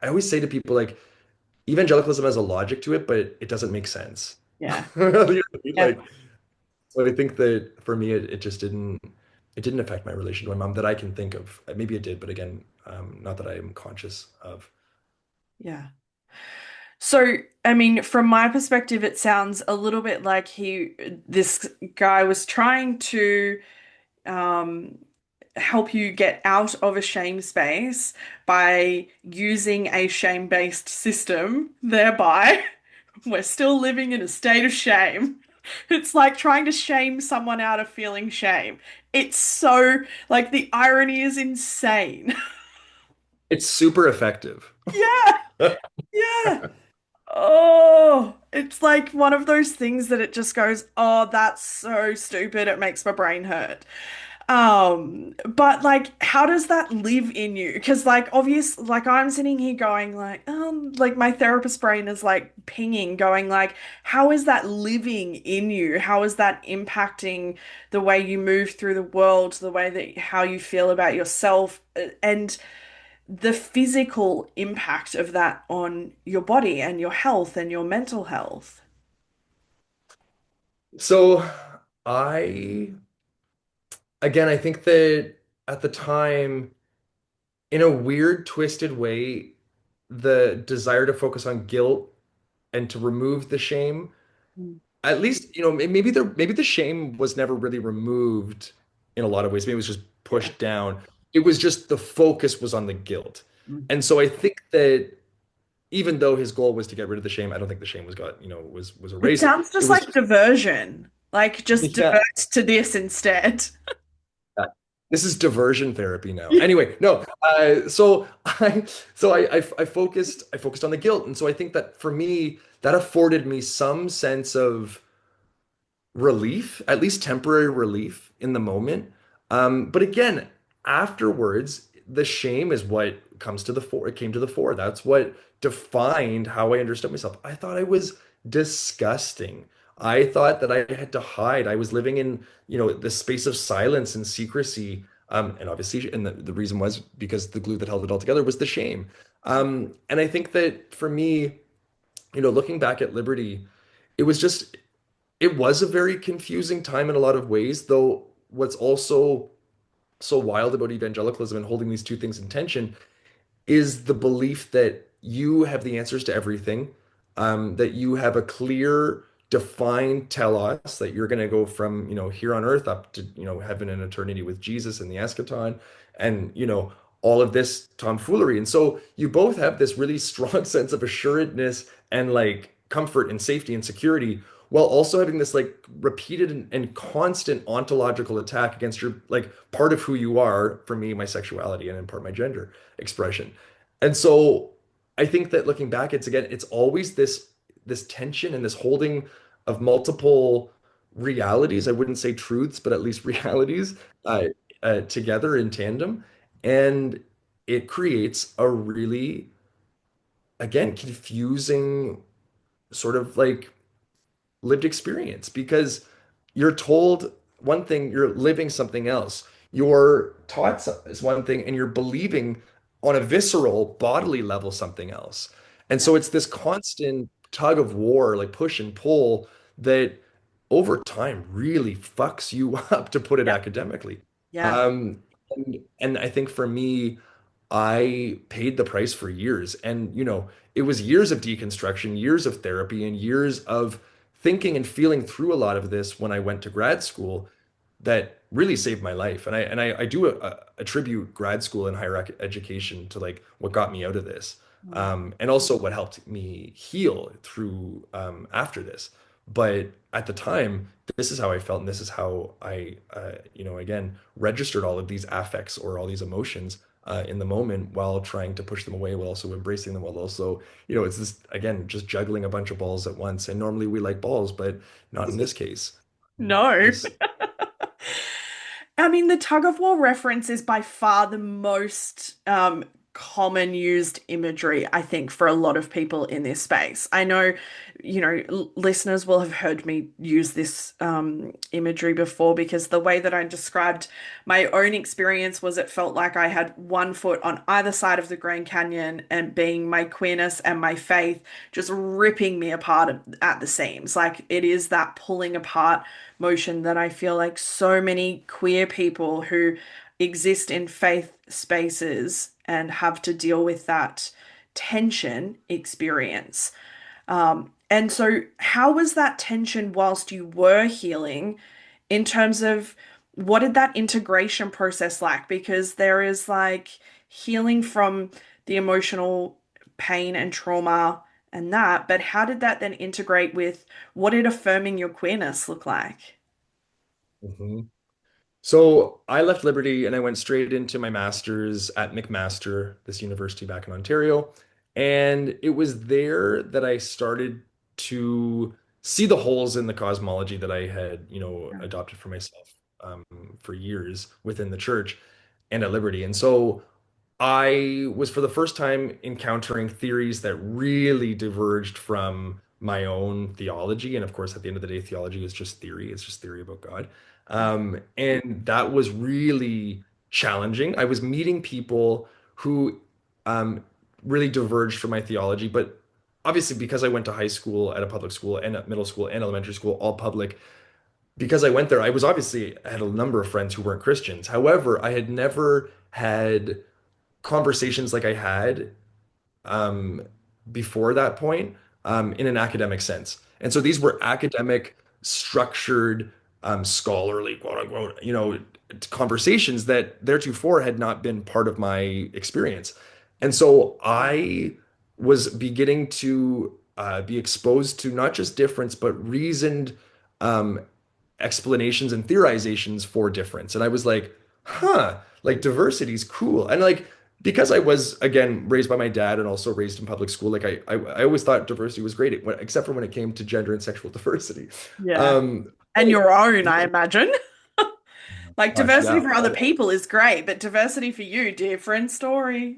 [SPEAKER 2] I always say to people like evangelicalism has a logic to it, but it doesn't make sense.
[SPEAKER 3] yeah,
[SPEAKER 2] You know what I mean?
[SPEAKER 3] yeah,
[SPEAKER 2] Like so I think that for me it just didn't affect my relation to my mom that I can think of. Maybe it did, but again, not that I am conscious of.
[SPEAKER 3] yeah. So, I mean, from my perspective, it sounds a little bit like this guy was trying to um, help you get out of a shame space by using a shame-based system, thereby we're still living in a state of shame. It's like trying to shame someone out of feeling shame. It's so, like, the irony is insane.
[SPEAKER 2] It's super effective.
[SPEAKER 3] Yeah, yeah. Oh, it's like one of those things that it just goes, oh, that's so stupid. It makes my brain hurt. But like, how does that live in you? Because like, obvious, like I'm sitting here going like my therapist brain is like pinging, going like, how is that living in you? How is that impacting the way you move through the world, the way that how you feel about yourself, and the physical impact of that on your body and your health and your mental health?
[SPEAKER 2] So I again, I think that at the time, in a weird, twisted way, the desire to focus on guilt and to remove the shame,
[SPEAKER 3] Mm.
[SPEAKER 2] at least, maybe the shame was never really removed in a lot of ways. Maybe it was just
[SPEAKER 3] Yeah.
[SPEAKER 2] pushed down. It was just the focus was on the guilt.
[SPEAKER 3] Mm.
[SPEAKER 2] And so I think that even though his goal was to get rid of the shame, I don't think the shame was got, was
[SPEAKER 3] It
[SPEAKER 2] erased.
[SPEAKER 3] sounds
[SPEAKER 2] It
[SPEAKER 3] just
[SPEAKER 2] was
[SPEAKER 3] like diversion. Like, just
[SPEAKER 2] Yeah.
[SPEAKER 3] divert to this instead.
[SPEAKER 2] Uh, This is diversion therapy now.
[SPEAKER 3] Yeah.
[SPEAKER 2] Anyway, no. So I focused on the guilt, and so I think that for me that afforded me some sense of relief, at least temporary relief in the moment. But again, afterwards, the shame is what comes to the fore. It came to the fore. That's what defined how I understood myself. I thought I was disgusting. I thought that I had to hide. I was living in, this space of silence and secrecy. And obviously, and the reason was because the glue that held it all together was the shame. And I think that for me, looking back at Liberty, it was just it was a very confusing time in a lot of ways, though what's also so wild about evangelicalism and holding these two things in tension is the belief that you have the answers to everything, that you have a clear, defined telos, that you're going to go from, here on earth up to, heaven and eternity with Jesus and the eschaton, and, all of this tomfoolery. And so you both have this really strong sense of assuredness and like comfort and safety and security, while also having this like repeated and constant ontological attack against your like part of who you are, for me, my sexuality, and in part my gender expression. And so I think that looking back, it's always this tension and this holding of multiple realities. I wouldn't say truths, but at least realities uh, together in tandem. And it creates a really, again, confusing sort of like lived experience because you're told one thing, you're living something else. You're taught is one thing, and you're believing on a visceral, bodily level something else. And
[SPEAKER 3] Yeah.
[SPEAKER 2] so it's this constant tug of war, like push and pull, that over time really fucks you up, to put it
[SPEAKER 3] Yeah.
[SPEAKER 2] academically.
[SPEAKER 3] Yeah.
[SPEAKER 2] And I think for me, I paid the price for years. And, it was years of deconstruction, years of therapy, and years of thinking and feeling through a lot of this when I went to grad school that really saved my life. And I do attribute grad school and higher education to like what got me out of this,
[SPEAKER 3] Mm.
[SPEAKER 2] and also what helped me heal through after this. But at the time, this is how I felt, and this is how I, again, registered all of these affects or all these emotions in the moment while trying to push them away, while also embracing them, while also, it's this, again, just juggling a bunch of balls at once. And normally we like balls, but not in this case.
[SPEAKER 3] No.
[SPEAKER 2] This,
[SPEAKER 3] I mean, the tug of war reference is by far the most common used imagery, I think, for a lot of people in this space. I know, listeners will have heard me use this imagery before because the way that I described my own experience was it felt like I had one foot on either side of the Grand Canyon and being my queerness and my faith just ripping me apart at the seams. Like it is that pulling apart motion that I feel like so many queer people who exist in faith spaces and have to deal with that tension experience. And so, how was that tension whilst you were healing in terms of what did that integration process like? Because there is like healing from the emotional pain and trauma and that, but how did that then integrate with what did affirming your queerness look like?
[SPEAKER 2] Mhm. So I left Liberty and I went straight into my master's at McMaster, this university back in Ontario. And it was there that I started to see the holes in the cosmology that I had, adopted for myself for years within the church and at Liberty. And so I was for the first time encountering theories that really diverged from my own theology. And of course, at the end of the day, theology is just theory, it's just theory about God. And that was really challenging. I was meeting people who um, really diverged from my theology, but obviously, because I went to high school at a public school and at middle school and elementary school, all public, because I went there, I had a number of friends who weren't Christians. However, I had never had conversations like I had um, before that point in an academic sense. And so these were academic, structured, scholarly, quote unquote, conversations that theretofore had not been part of my experience. And so I was beginning to be exposed to not just difference, but reasoned, um, explanations and theorizations for difference. And I was like, huh, like diversity is cool. And like because I was again raised by my dad and also raised in public school, like I always thought diversity was great, except for when it came to gender and sexual diversity.
[SPEAKER 3] Yeah.
[SPEAKER 2] Um,
[SPEAKER 3] And your own, I imagine. Like
[SPEAKER 2] Gosh,
[SPEAKER 3] diversity
[SPEAKER 2] yeah,
[SPEAKER 3] for other people is great, but diversity for you, different story.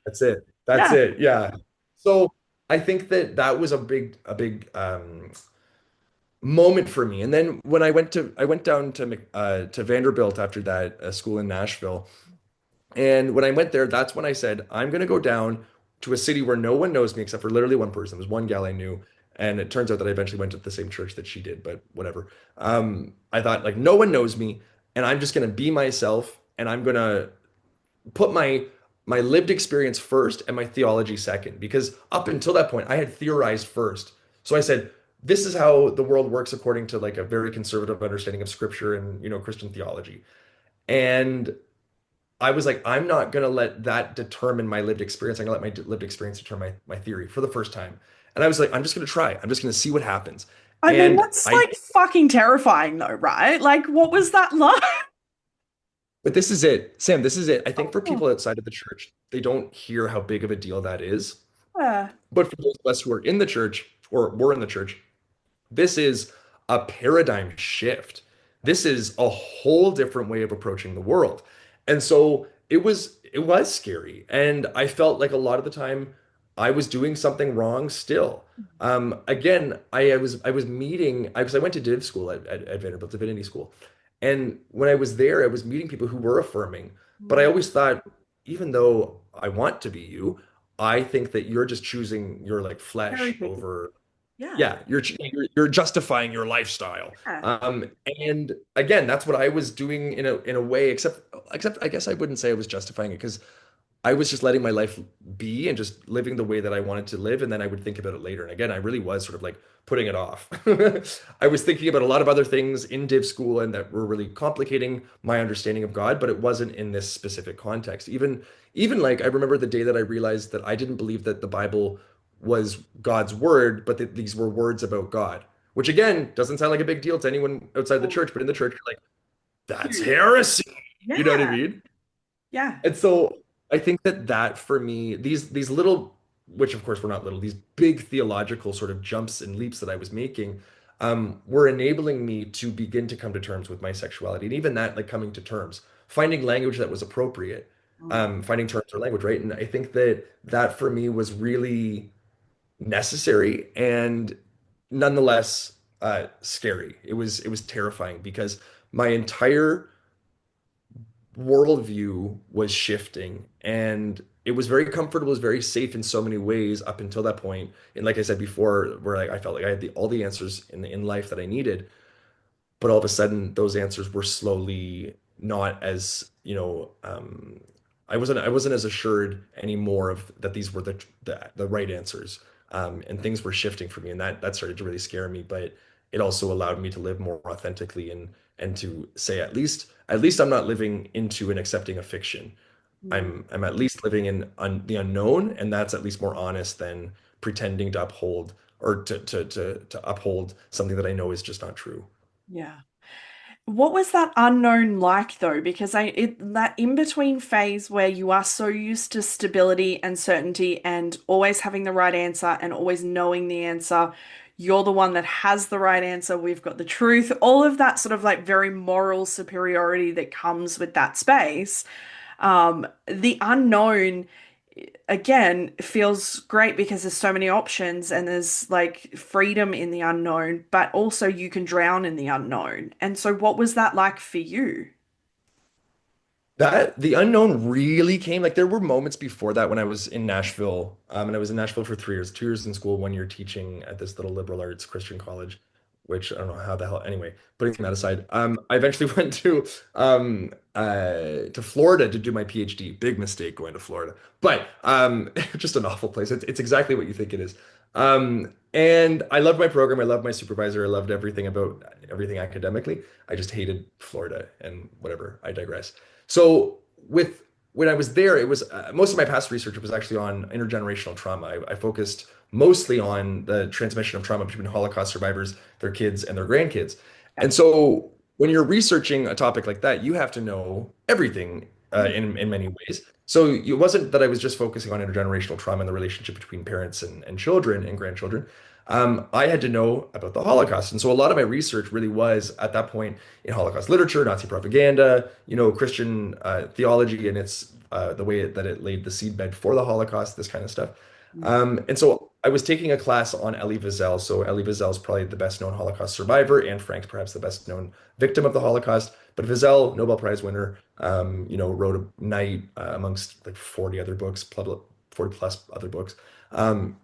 [SPEAKER 2] that's it. That's
[SPEAKER 3] Yeah.
[SPEAKER 2] it. Yeah. So I think that that was a big moment for me. And then when I went down to Vanderbilt after that school in Nashville. And when I went there, that's when I said, I'm going to go down to a city where no one knows me except for literally one person. There's one gal I knew. And it turns out that I eventually went to the same church that she did, but whatever. I thought, like, no one knows me, and I'm just going to be myself, and I'm going to put my lived experience first and my theology second. Because up until that point, I had theorized first. So I said, this is how the world works according to like a very conservative understanding of scripture and, Christian theology. And I was like, I'm not going to let that determine my lived experience. I'm going to let my lived experience determine my theory for the first time. And I was like, I'm just going to try. I'm just going to see what happens.
[SPEAKER 3] I mean,
[SPEAKER 2] And
[SPEAKER 3] that's like fucking terrifying though, right? Like, what was that like?
[SPEAKER 2] but this is it, Sam, this is it. I think for
[SPEAKER 3] Oh,
[SPEAKER 2] people outside of the church, they don't hear how big of a deal that is.
[SPEAKER 3] yeah.
[SPEAKER 2] But for those of us who are in the church or were in the church, this is a paradigm shift. This is a whole different way of approaching the world. And so it was scary. And I felt like a lot of the time I was doing something wrong still. Again, I was meeting because I went to div school at Vanderbilt Divinity School. And when I was there, I was meeting people who were affirming. But I
[SPEAKER 3] Mm,
[SPEAKER 2] always thought, even though I want to be you, I think that you're just choosing your like
[SPEAKER 3] very
[SPEAKER 2] flesh
[SPEAKER 3] big.
[SPEAKER 2] over
[SPEAKER 3] Yeah.
[SPEAKER 2] yeah, you're justifying your lifestyle.
[SPEAKER 3] Yeah.
[SPEAKER 2] And again, that's what I was doing in a way, except I guess I wouldn't say I was justifying it because I was just letting my life be and just living the way that I wanted to live, and then I would think about it later. And again, I really was sort of like putting it off. I was thinking about a lot of other things in div school and that were really complicating my understanding of God, but it wasn't in this specific context. Even like I remember the day that I realized that I didn't believe that the Bible was God's word, but that these were words about God, which again doesn't sound like a big deal to anyone outside the
[SPEAKER 3] Oh,
[SPEAKER 2] church, but in the church, you're like, that's
[SPEAKER 3] huge.
[SPEAKER 2] heresy. You know what I
[SPEAKER 3] Yeah.
[SPEAKER 2] mean?
[SPEAKER 3] Yeah.
[SPEAKER 2] And so I think that for me, these little, which of course were not little, these big theological sort of jumps and leaps that I was making, were enabling me to begin to come to terms with my sexuality, and even that, like coming to terms, finding language that was appropriate,
[SPEAKER 3] Mm,
[SPEAKER 2] finding terms or language, right? And I think that that for me was really necessary and nonetheless scary. It was terrifying because my entire worldview was shifting, and it was very comfortable, it was very safe in so many ways up until that point. And like I said before, where I felt like I had all the answers in life that I needed, but all of a sudden those answers were slowly not as, I wasn't as assured anymore of that these were the right answers. And things were shifting for me, and that started to really scare me, but it also allowed me to live more authentically and to say, at least I'm not living into and accepting a fiction.
[SPEAKER 3] mm,
[SPEAKER 2] I'm at least living in the unknown, and that's at least more honest than pretending to uphold or to uphold something that I know is just not true.
[SPEAKER 3] yeah. What was that unknown like though? Because that in between phase where you are so used to stability and certainty and always having the right answer and always knowing the answer, you're the one that has the right answer, we've got the truth, all of that sort of like very moral superiority that comes with that space. The unknown again feels great because there's so many options and there's like freedom in the unknown, but also you can drown in the unknown. And so, what was that like for you?
[SPEAKER 2] That the unknown really came like there were moments before that when I was in Nashville, and I was in Nashville for 3 years, 2 years in school, 1 year teaching at this little liberal arts Christian college, which I don't know how the hell. Anyway, putting that aside, I eventually went to Florida to do my PhD. Big mistake going to Florida, but just an awful place. It's exactly what you think it is. And I loved my program. I loved my supervisor. I loved everything about everything academically. I just hated Florida and whatever. I digress. So with when I was there, it was most of my past research was actually on intergenerational trauma. I focused mostly on the transmission of trauma between Holocaust survivors, their kids, and their grandkids.
[SPEAKER 3] Yeah.
[SPEAKER 2] And so when you're researching a topic like that, you have to know everything
[SPEAKER 3] Mm.
[SPEAKER 2] in many ways. So it wasn't that I was just focusing on intergenerational trauma and the relationship between parents and children and grandchildren. I had to know about the Holocaust. And so a lot of my research really was at that point in Holocaust literature, Nazi propaganda, Christian theology, and it's the way that it laid the seedbed for the Holocaust, this kind of stuff.
[SPEAKER 3] Mm.
[SPEAKER 2] And so I was taking a class on Elie Wiesel. So Elie Wiesel is probably the best known Holocaust survivor, and Frank's perhaps the best known victim of the Holocaust. But Wiesel, Nobel Prize winner, wrote a night amongst like 40 other books, 40 plus other books. And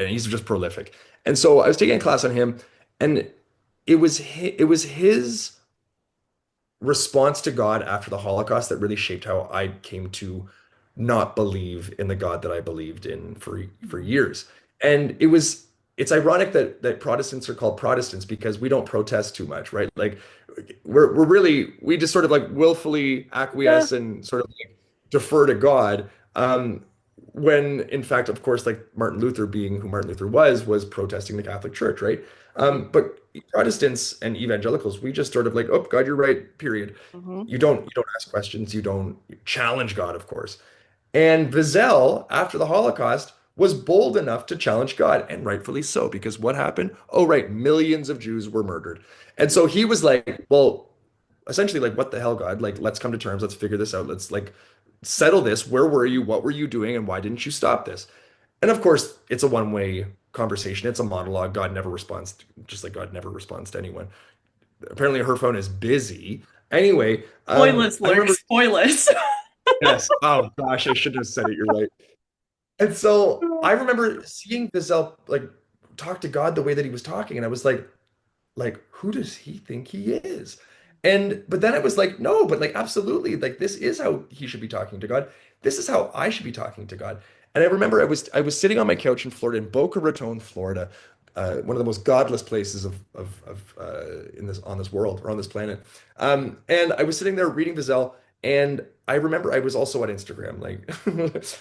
[SPEAKER 2] he's just prolific. And so I was taking a class on him, and it was his response to God after the Holocaust that really shaped how I came to not believe in the God that I believed in for
[SPEAKER 3] Mm.
[SPEAKER 2] years. And it's ironic that Protestants are called Protestants because we don't protest too much, right? Like we just sort of like willfully
[SPEAKER 3] Yeah.
[SPEAKER 2] acquiesce and sort of like defer to God. When in fact, of course, like Martin Luther being who Martin Luther was protesting the Catholic Church, right?
[SPEAKER 3] Mhm.
[SPEAKER 2] But Protestants and evangelicals, we just sort of like, oh, God, you're right, period.
[SPEAKER 3] Mhm.
[SPEAKER 2] You don't ask questions, you don't challenge God, of course. And Wiesel, after the Holocaust, was bold enough to challenge God, and rightfully so, because what happened? Oh, right, millions of Jews were murdered. And so he was like, well, essentially, like, what the hell, God? Like, let's come to terms, let's figure this out, let's like settle this. Where were you? What were you doing? And why didn't you stop this? And of course, it's a one-way conversation. It's a monologue. God never responds, just like God never responds to anyone. Apparently, her phone is busy. Anyway,
[SPEAKER 3] Spoilers,
[SPEAKER 2] I
[SPEAKER 3] Luke.
[SPEAKER 2] remember,
[SPEAKER 3] Spoilers.
[SPEAKER 2] yes. Oh gosh, I should have said it. You're right. And so I remember seeing Gazelle like talk to God the way that he was talking, and I was like, who does he think he is? And but then it was like, no, but like absolutely, like this is how he should be talking to God. This is how I should be talking to God. And I remember I was sitting on my couch in Florida, in Boca Raton, Florida, one of the most godless places of in this on this world or on this planet. And I was sitting there reading Gazelle, and I remember I was also on Instagram, like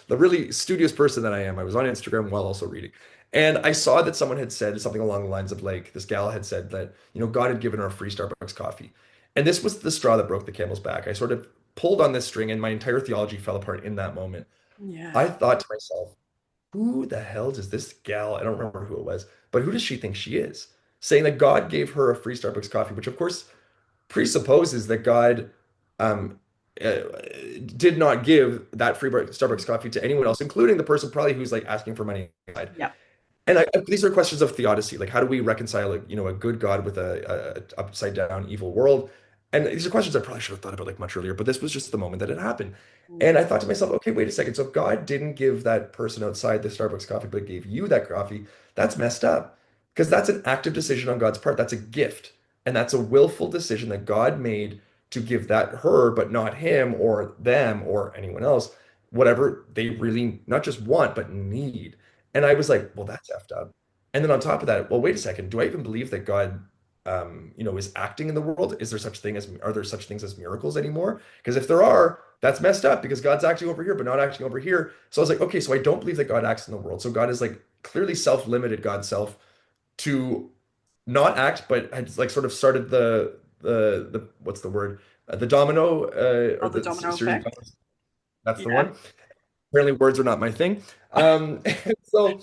[SPEAKER 2] the really studious person that I am. I was on Instagram while also reading. And I saw that someone had said something along the lines of like this gal had said that, God had given her a free Starbucks coffee. And this was the straw that broke the camel's back. I sort of pulled on this string and my entire theology fell apart in that moment.
[SPEAKER 3] Yeah.
[SPEAKER 2] I thought to myself, who the hell does this gal, I don't remember who it was, but who does she think she is? Saying that God gave her a free Starbucks coffee, which of course presupposes that God um, uh, did not give that free Starbucks coffee to anyone else, including the person probably who's like asking for money.
[SPEAKER 3] Yeah.
[SPEAKER 2] And these are questions of theodicy. Like, how do we reconcile, a good God with a upside down evil world? And these are questions I probably should have thought about like much earlier, but this was just the moment that it happened.
[SPEAKER 3] Mm.
[SPEAKER 2] And I thought to myself, okay, wait a second. So if God didn't give that person outside the Starbucks coffee, but gave you that coffee, that's messed up. Because that's an active decision on God's part. That's a gift. And that's a willful decision that God made to give that her, but not him or them or anyone else, whatever they really not just want, but need. And I was like, well, that's effed up. And then on top of that, well, wait a second. Do I even believe that God, is acting in the world? Are there such things as miracles anymore? Because if there are, that's messed up because God's acting over here, but not acting over here. So I was like, okay, so I don't believe that God acts in the world. So God is like clearly self-limited God's self to not act, but had like sort of started the what's the word? The domino,
[SPEAKER 3] Oh,
[SPEAKER 2] or
[SPEAKER 3] the
[SPEAKER 2] the
[SPEAKER 3] domino
[SPEAKER 2] series of
[SPEAKER 3] effect.
[SPEAKER 2] dominoes. That's the
[SPEAKER 3] Yeah.
[SPEAKER 2] one. Apparently words are not my thing. So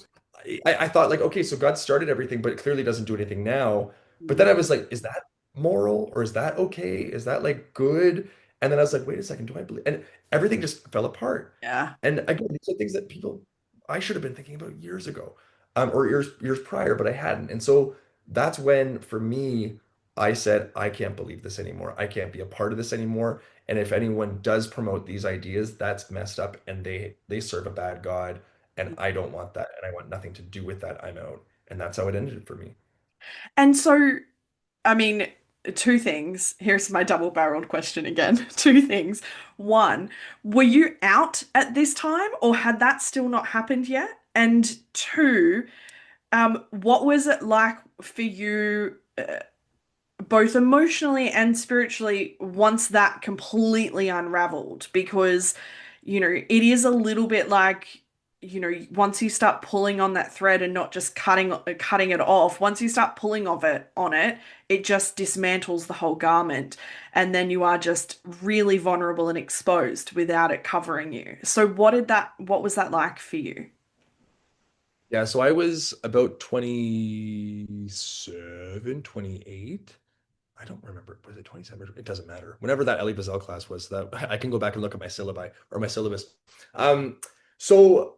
[SPEAKER 2] I thought like, okay, so God started everything, but it clearly doesn't do anything now. But then
[SPEAKER 3] Mm.
[SPEAKER 2] I was like, is that moral or is that okay? Is that like good? And then I was like, wait a second, do I believe? And everything just fell apart.
[SPEAKER 3] Yeah.
[SPEAKER 2] And again, these are things that I should have been thinking about years ago, or years prior, but I hadn't. And so that's when, for me, I said, I can't believe this anymore. I can't be a part of this anymore. And if anyone does promote these ideas, that's messed up, and they serve a bad God, and I don't want that, and I want nothing to do with that. I'm out. And that's how it ended for me.
[SPEAKER 3] And so, I mean, two things. Here's my double-barreled question again. Two things. One, were you out at this time, or had that still not happened yet? And two, what was it like for you, both emotionally and spiritually, once that completely unraveled? Because, it is a little bit like once you start pulling on that thread and not just cutting it off, once you start pulling of it on it, it just dismantles the whole garment, and then you are just really vulnerable and exposed without it covering you. So what was that like for you?
[SPEAKER 2] Yeah, so I was about 27, 28. I don't remember. Was it 27? It doesn't matter. Whenever that Elie Wiesel class was, that I can go back and look at my syllabi or my syllabus. Um, so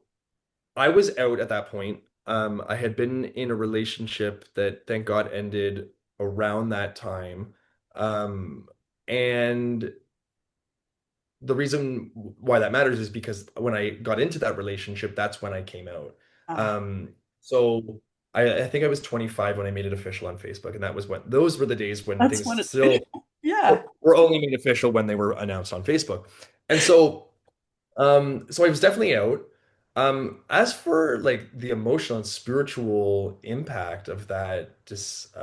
[SPEAKER 2] I was out at that point. I had been in a relationship that, thank God, ended around that time. Um, and the reason why that matters is because when I got into that relationship, that's when I came out.
[SPEAKER 3] Ah,
[SPEAKER 2] So I think I was 25 when I made it official on Facebook, and that was when those were the days when
[SPEAKER 3] that's
[SPEAKER 2] things
[SPEAKER 3] when it's
[SPEAKER 2] still
[SPEAKER 3] yeah.
[SPEAKER 2] were only made official when they were announced on Facebook. And so I was definitely out. As for like the emotional and spiritual impact of that, just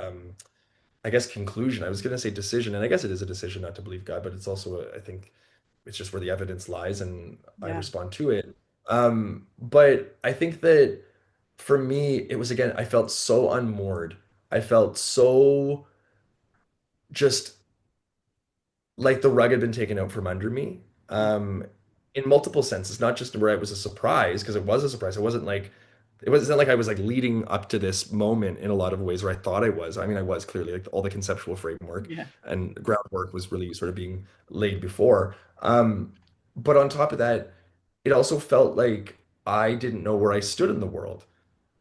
[SPEAKER 2] I guess conclusion, I was gonna say decision, and I guess it is a decision not to believe God, but it's also I think it's just where the evidence lies and I
[SPEAKER 3] Yeah.
[SPEAKER 2] respond to it. But I think that for me, it was again, I felt so unmoored. I felt so just like the rug had been taken out from under me.
[SPEAKER 3] Yeah.
[SPEAKER 2] In multiple senses, not just where it was a surprise, because it was a surprise. It wasn't like I was like leading up to this moment in a lot of ways where I thought I was. I mean, I was clearly like all the conceptual framework
[SPEAKER 3] Yeah.
[SPEAKER 2] and groundwork was really sort of being laid before. But on top of that, it also felt like I didn't know where I stood in the world.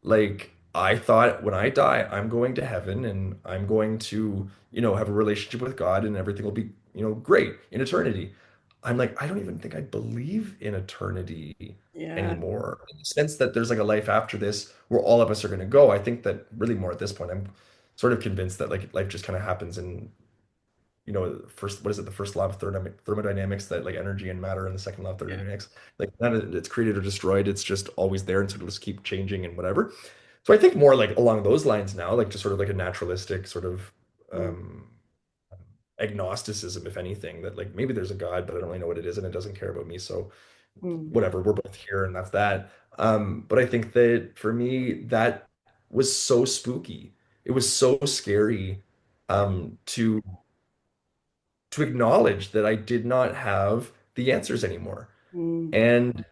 [SPEAKER 2] Like I thought when I die, I'm going to heaven and I'm going to, have a relationship with God and everything will be, great in eternity. I'm like, I don't even think I believe in eternity
[SPEAKER 3] Yeah.
[SPEAKER 2] anymore. In the sense that there's like a life after this where all of us are going to go. I think that really more at this point, I'm sort of convinced that like life just kind of happens in first, what is it, the first law of thermodynamics, that like energy and matter, and the second law of
[SPEAKER 3] Yeah.
[SPEAKER 2] thermodynamics, like none of it's created or destroyed. It's just always there, and so it'll just keep changing and whatever. So I think more like along those lines now, like just sort of like a naturalistic sort of
[SPEAKER 3] Mm.
[SPEAKER 2] um, agnosticism, if anything, that like maybe there's a God, but I don't really know what it is, and it doesn't care about me. So
[SPEAKER 3] Mm.
[SPEAKER 2] whatever, we're both here, and that's that. But I think that for me, that was so spooky. It was so scary
[SPEAKER 3] Yeah.
[SPEAKER 2] to acknowledge that I did not have the answers anymore.
[SPEAKER 3] Mm.
[SPEAKER 2] And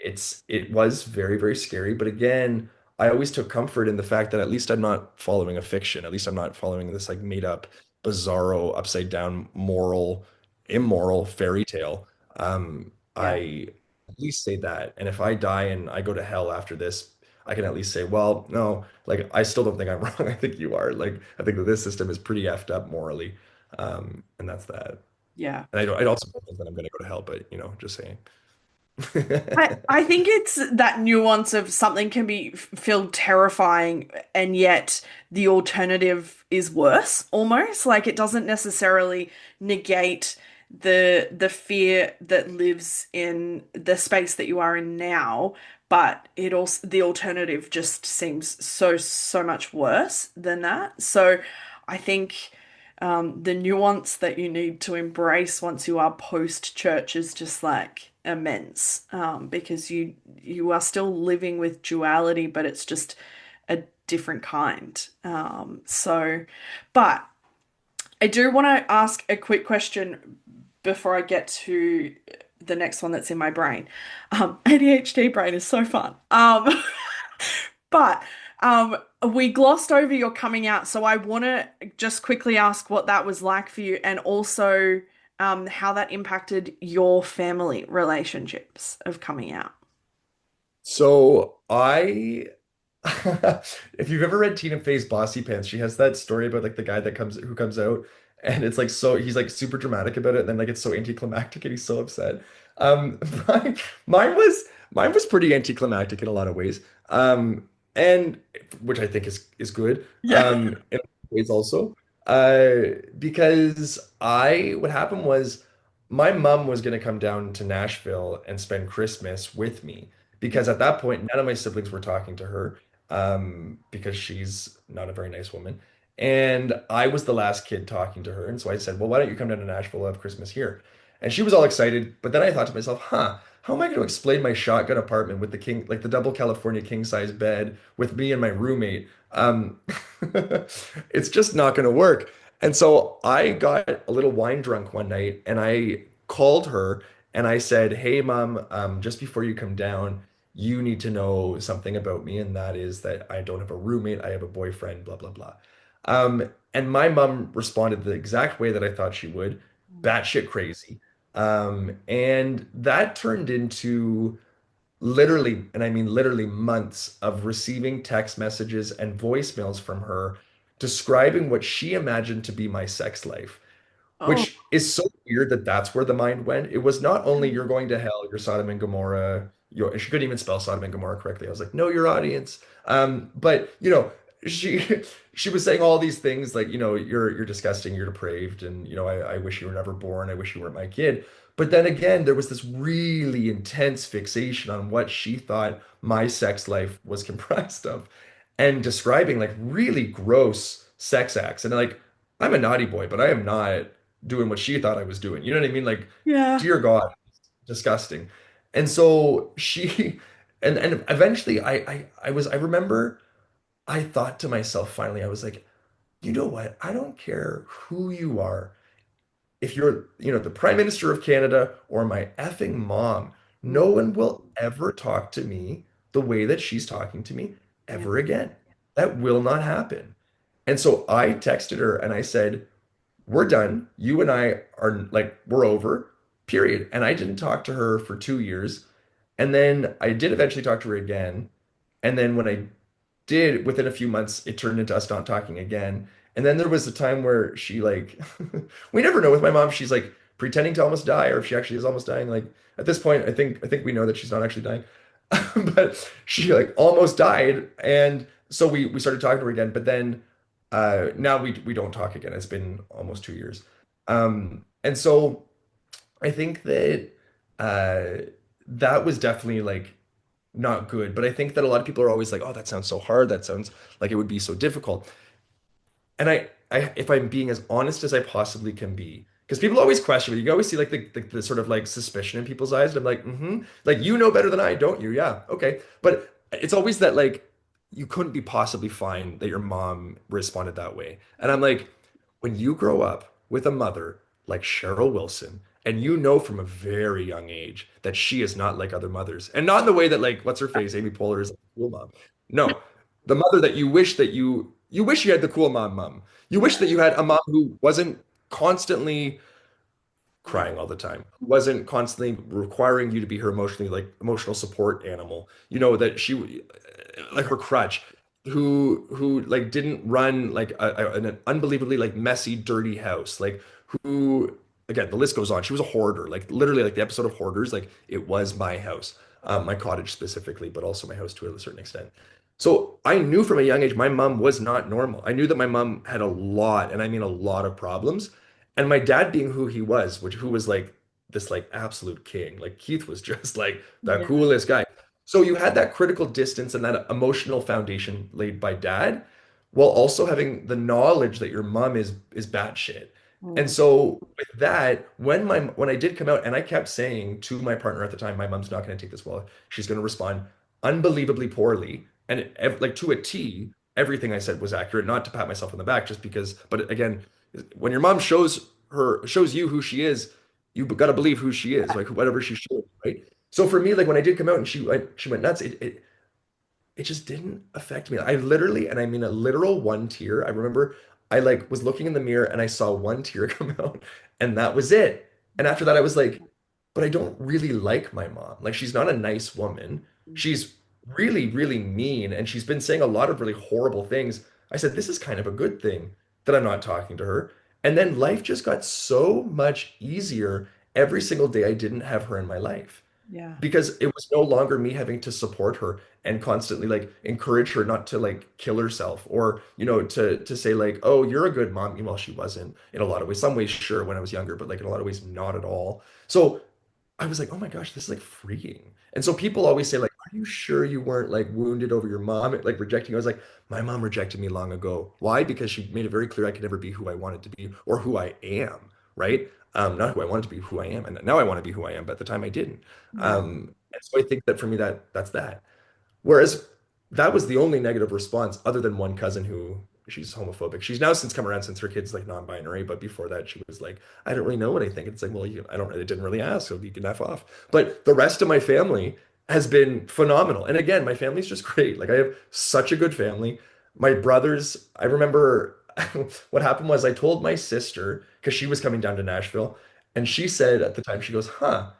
[SPEAKER 2] it was very, very scary. But again, I always took comfort in the fact that at least I'm not following a fiction. At least I'm not following this like made up, bizarro, upside down, moral, immoral fairy
[SPEAKER 3] Yeah.
[SPEAKER 2] tale.
[SPEAKER 3] Yeah.
[SPEAKER 2] I at least say that. And if I die and I go to hell after this, I can at least say, well, no, like I still don't think I'm wrong. I think you are. Like I think that this system is pretty effed up morally. And that's that.
[SPEAKER 3] Yeah.
[SPEAKER 2] And I also don't think that I'm going to go to hell, but just saying.
[SPEAKER 3] I think it's that nuance of something can feel terrifying and yet the alternative is worse almost. Like it doesn't necessarily negate the fear that lives in the space that you are in now, but it also the alternative just seems so much worse than that. So I think the nuance that you need to embrace once you are post church is just like immense, because you are still living with duality, but it's just a different kind. But I do want to ask a quick question before I get to the next one that's in my brain. ADHD brain is so fun. But we glossed over your coming out, so I want to just quickly ask what that was like for you, and also how that impacted your family relationships of coming out.
[SPEAKER 2] So if you've ever read Tina Fey's Bossy Pants, she has that story about like the guy who comes out, and it's like so he's like super dramatic about it, and then like it's so anticlimactic and he's so upset. Um, mine, mine was pretty anticlimactic in a lot of ways. And which I think is good.
[SPEAKER 3] Yeah.
[SPEAKER 2] In ways also. Because what happened was my mom was gonna come down to Nashville and spend Christmas with me because at that point none of my siblings were talking to her because she's not a very nice woman. And I was the last kid talking to her. And so I said, well, why don't you come down to Nashville? We'll have Christmas here. And she was all excited. But then I thought to myself, huh, how am I going to explain my shotgun apartment with the king, like the double California king size bed with me and my roommate? It's just not going to work. And so I got a little wine drunk one night and I called her and I said, "Hey, mom, just before you come down, you need to know something about me, and that is that I don't have a roommate, I have a boyfriend, blah, blah, blah." And my mom responded the exact way that I thought she would, batshit crazy. And that turned into literally, and I mean literally months of receiving text messages and voicemails from her describing what she imagined to be my sex life,
[SPEAKER 3] Oh,
[SPEAKER 2] which is so weird that that's where the mind went. It was not only you're going to hell, you're Sodom and Gomorrah. She couldn't even spell Sodom and Gomorrah correctly. I was like, know your audience. But she she was saying all these things like, you're disgusting, you're depraved, and I wish you were never born. I wish you weren't my kid. But then again, there was this really intense fixation on what she thought my sex life was comprised of, and describing like really gross sex acts. And like, I'm a naughty boy, but I am not doing what she thought I was doing. You know what I mean? Like,
[SPEAKER 3] yeah.
[SPEAKER 2] dear God, disgusting. And so she, and eventually I remember I thought to myself finally, I was like, you know what? I don't care who you are. If you're, the Prime Minister of Canada or my effing mom, no
[SPEAKER 3] Mm,
[SPEAKER 2] one will ever talk to me the way that she's talking to me
[SPEAKER 3] yeah.
[SPEAKER 2] ever again. That will not happen. And so I texted her and I said, we're done. You and I are like, we're over, period. And I didn't talk to her for 2 years. And then I did eventually talk to her again. And then when I did, within a few months, it turned into us not talking again. And then there was a time where she like, we never know with my mom, she's like pretending to almost die, or if she actually is almost dying. Like at this point, I think we know that she's not actually dying. But she like almost died. And so we started talking to her again. But then now we don't talk again. It's been almost 2 years. And so I think that that was definitely like not good. But I think that a lot of people are always like, oh, that sounds so hard. That sounds like it would be so difficult. And if I'm being as honest as I possibly can be, because people always question me, you always see like the sort of like suspicion in people's eyes. And I'm like, like you know better than I, don't you? Yeah, okay. But it's always that like you couldn't be possibly fine that your mom responded that way. And I'm like, when you grow up with a mother like Cheryl Wilson, and you know from a very young age that she is not like other mothers, and not in the way that like what's her face, Amy Poehler is like a cool mom. No, the mother that you wish that you wish you had the cool mom. You
[SPEAKER 3] Yeah.
[SPEAKER 2] wish that you had a mom who wasn't constantly
[SPEAKER 3] Yeah.
[SPEAKER 2] crying all the time, who wasn't constantly requiring you to be her emotional support animal. That she like her crutch, who like didn't run like an unbelievably like messy, dirty house, like who again the list goes on. She was a hoarder, like literally like the episode of Hoarders, like it was my house, my cottage specifically, but also my house to a certain extent. So I knew from a young age my mom was not normal. I knew that my mom had a lot, and I mean a lot of problems. And my dad being who he was, who was like this like absolute king. Like Keith was just like the
[SPEAKER 3] Yeah.
[SPEAKER 2] coolest guy. So you had that critical distance and that emotional foundation laid by dad, while also having the knowledge that your mom is batshit. And
[SPEAKER 3] Mm,
[SPEAKER 2] so with that, when I did come out and I kept saying to my partner at the time, my mom's not going to take this well. She's going to respond unbelievably poorly. And like to a T, everything I said was accurate, not to pat myself on the back, just because, but again, when your mom shows you who she is, you got to believe who she is, like whatever she showed, right? So for me, like when I did come out and she went nuts, it just didn't affect me. I literally, and I mean a literal one tear. I remember I like was looking in the mirror and I saw one tear come out, and that was it. And after that, I was like, but I don't really like my mom. Like she's not a nice woman. She's really, really mean, and she's been saying a lot of really horrible things. I said, this is kind of a good thing that I'm not talking to her. And then life just got so much easier every single day I didn't have her in my life
[SPEAKER 3] yeah.
[SPEAKER 2] because it was no longer me having to support her and constantly like encourage her not to like kill herself, or to say like, oh, you're a good mom. Well, she wasn't in a lot of ways. Some ways sure when I was younger, but like in a lot of ways not at all. So I was like, oh my gosh, this is like freeing. And so people always say like, are you sure you weren't like wounded over your mom like rejecting you? I was like, my mom rejected me long ago. Why? Because she made it very clear I could never be who I wanted to be or who I am, right? not who I wanted to be, who I am. And now I want to be who I am, but at the time I didn't.
[SPEAKER 3] Yeah.
[SPEAKER 2] And so I think that for me, that's that. Whereas that was the only negative response, other than one cousin who she's homophobic. She's now since come around since her kid's like non-binary, but before that she was like, I don't really know what I think. It's like, well, I don't really didn't really ask, so you can F off. But the rest of my family has been phenomenal. And again, my family's just great. Like I have such a good family. My brothers, I remember what happened was I told my sister because she was coming down to Nashville, and she said at the time, she goes, huh,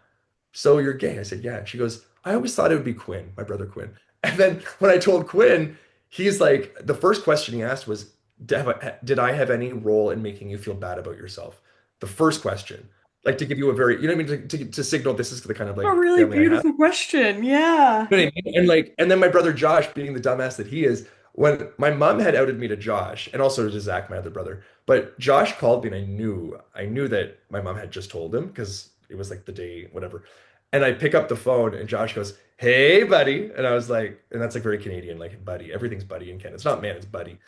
[SPEAKER 2] so you're gay? I said, yeah. And she goes, I always thought it would be Quinn, my brother Quinn. And then when I told Quinn, he's like, the first question he asked was, did I have any role in making you feel bad about yourself? The first question, like to give you a very, you know what I mean, to signal this is the kind of
[SPEAKER 3] A
[SPEAKER 2] like
[SPEAKER 3] really
[SPEAKER 2] family I have.
[SPEAKER 3] beautiful question. Yeah.
[SPEAKER 2] You know what I mean? And like, and then my brother Josh, being the dumbass that he is, when my mom had outed me to Josh, and also to Zach, my other brother, but Josh called me, and I knew that my mom had just told him because it was like the day, whatever. And I pick up the phone, and Josh goes, "Hey, buddy," and I was like, and that's like very Canadian, like buddy. Everything's buddy in Canada. It's not man, it's buddy.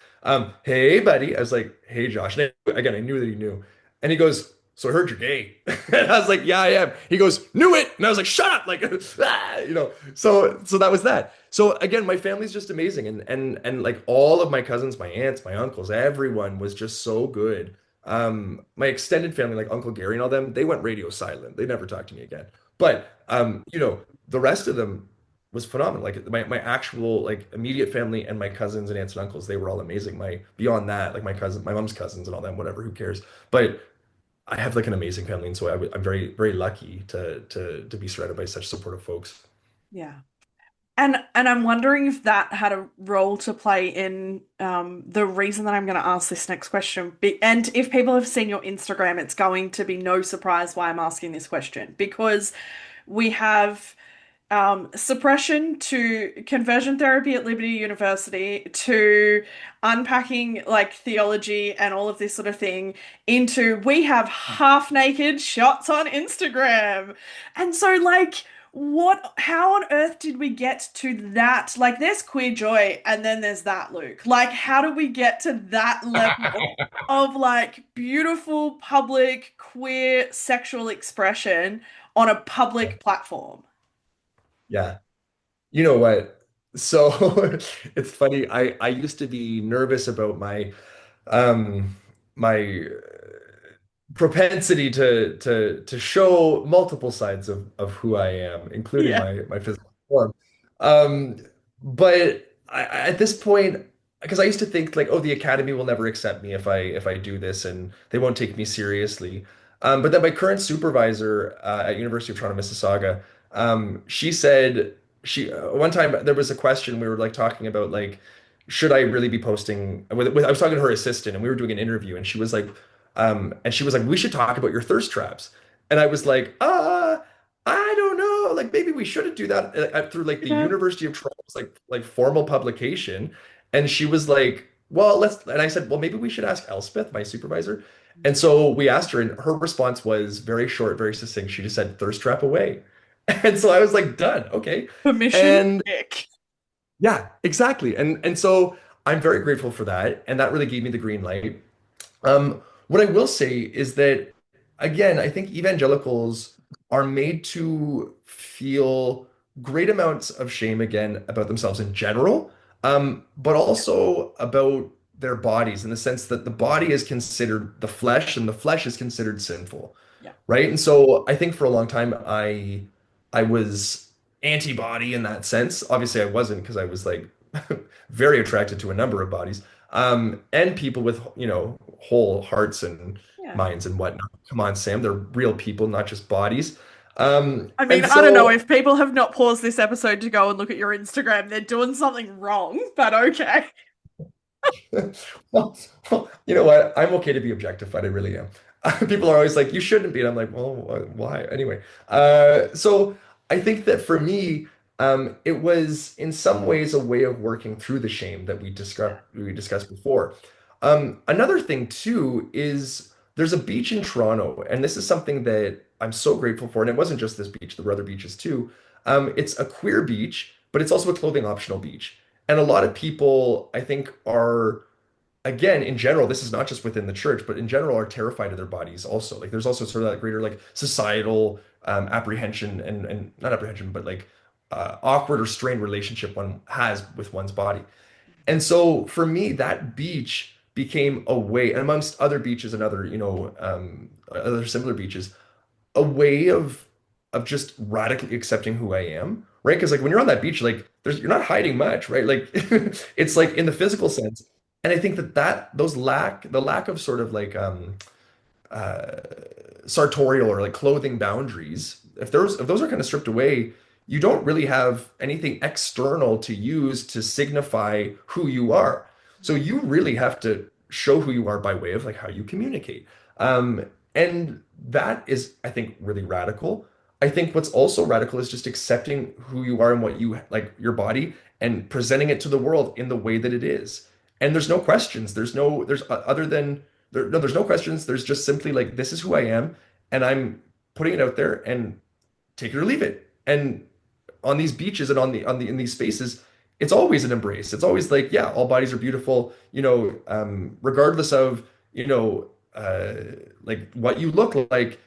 [SPEAKER 2] Hey, buddy. I was like, "Hey, Josh." And again, I knew that he knew, and he goes, so I heard you're gay. And I was like, yeah, I am. He goes, knew it. And I was like, shut up. Like, ah, so that was that. So again, my family's just amazing. And like all of my cousins, my aunts, my uncles, everyone was just so good. My extended family, like Uncle Gary and all them, they went radio silent. They never talked to me again. But the rest of them was phenomenal. Like my actual like immediate family and my cousins and aunts and uncles, they were all amazing. My beyond that, like my mom's cousins and all them, whatever, who cares? But I have like an amazing family, and so I'm very, very lucky to be surrounded by such supportive folks.
[SPEAKER 3] Yeah. And I'm wondering if that had a role to play in the reason that I'm going to ask this next question. And if people have seen your Instagram, it's going to be no surprise why I'm asking this question because we have suppression to conversion therapy at Liberty University to unpacking like theology and all of this sort of thing into we have half naked shots on Instagram. And so like how on earth did we get to that? Like there's queer joy and then there's that, Luke. Like how do we get to that level of like beautiful public queer sexual expression on a public platform?
[SPEAKER 2] Yeah. You know what? So it's funny. I used to be nervous about my propensity to show multiple sides of who I am, including
[SPEAKER 3] Yeah.
[SPEAKER 2] my physical form. Um, but at this point, because I used to think like, oh, the academy will never accept me if I do this, and they won't take me seriously. But then my current supervisor at University of Toronto, Mississauga, she said she one time there was a question we were like talking about like should I really be posting I was talking to her assistant and we were doing an interview and she was like we should talk about your thirst traps and I was like I don't know like maybe we shouldn't do that through like the
[SPEAKER 3] Yeah.
[SPEAKER 2] University of Toronto's like formal publication and she was like well let's and I said well maybe we should ask Elspeth my supervisor and so we asked her and her response was very short very succinct she just said thirst trap away and so I was like done okay
[SPEAKER 3] Permission
[SPEAKER 2] and
[SPEAKER 3] ick.
[SPEAKER 2] yeah, exactly. And so I'm very grateful for that. And that really gave me the green light. What I will say is that, again, I think evangelicals are made to feel great amounts of shame again about themselves in general, but also about their bodies in the sense that the body is considered the flesh and the flesh is considered sinful,
[SPEAKER 3] Yeah.
[SPEAKER 2] right? And so I think for a long time I was antibody in that sense. Obviously, I wasn't because I was like very attracted to a number of bodies, and people with whole hearts and
[SPEAKER 3] Yeah.
[SPEAKER 2] minds and whatnot. Come on, Sam, they're real people, not just bodies.
[SPEAKER 3] I mean,
[SPEAKER 2] And
[SPEAKER 3] I don't know
[SPEAKER 2] so
[SPEAKER 3] if people have not paused this episode to go and look at your Instagram, they're doing something wrong, but okay.
[SPEAKER 2] well, you know what? I'm okay to be objectified. I really am. People are always like, you shouldn't be. And I'm like, well, why? Anyway, so I think that for me, it was in some ways a way of working through the shame that
[SPEAKER 3] Yeah.
[SPEAKER 2] we discussed before. Another thing too is there's a beach in Toronto, and this is something that I'm so grateful for. And it wasn't just this beach, there were other beaches too. It's a queer beach, but it's also a clothing optional beach. And a lot of people, I think, are again, in general, this is not just within the church, but in general are terrified of their bodies also. Like there's also sort of that greater like societal apprehension and not apprehension, but like awkward or strained relationship one has with one's body. And so for me, that beach became a way, and amongst other beaches and other, other similar beaches, a way of just radically accepting who I am, right? Because like when you're on that beach, like you're not hiding much, right? Like it's like in the physical sense. And I think that the lack of sort of like uh sartorial or like clothing boundaries, if those are kind of stripped away, you don't really have anything external to use to signify who you are. So you really have to show who you are by way of like how you communicate. And that is, I think, really radical. I think what's also radical is just accepting who you are and what you like your body and presenting it to the world in the way that it is. And there's no questions. There's other than no, there's no questions. There's just simply like, this is who I am, and I'm putting it out there and take it or leave it. And on these beaches and in these spaces, it's always an embrace. It's always like, yeah, all bodies are beautiful, regardless of, you know, uh, like what you look like.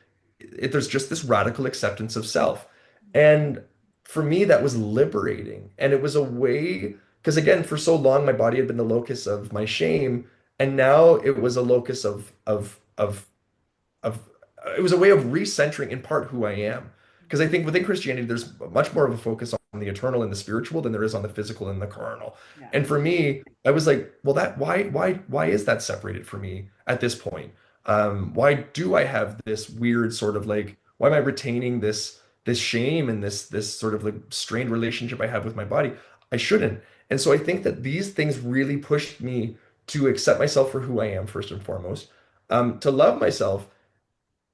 [SPEAKER 2] There's just this radical acceptance of self. And for me, that was liberating. And it was a way, because again, for so long, my body had been the locus of my shame. And now it was a locus of it was a way of recentering in part who I am. Because I think within Christianity, there's much more of a focus on the eternal and the spiritual than there is on the physical and the carnal.
[SPEAKER 3] Yeah.
[SPEAKER 2] And for me, I was like, well, that why is that separated for me at this point? Why do I have this weird sort of like, why am I retaining this shame and this sort of like strained relationship I have with my body? I shouldn't. And so I think that these things really pushed me to accept myself for who I am first and foremost, to love myself,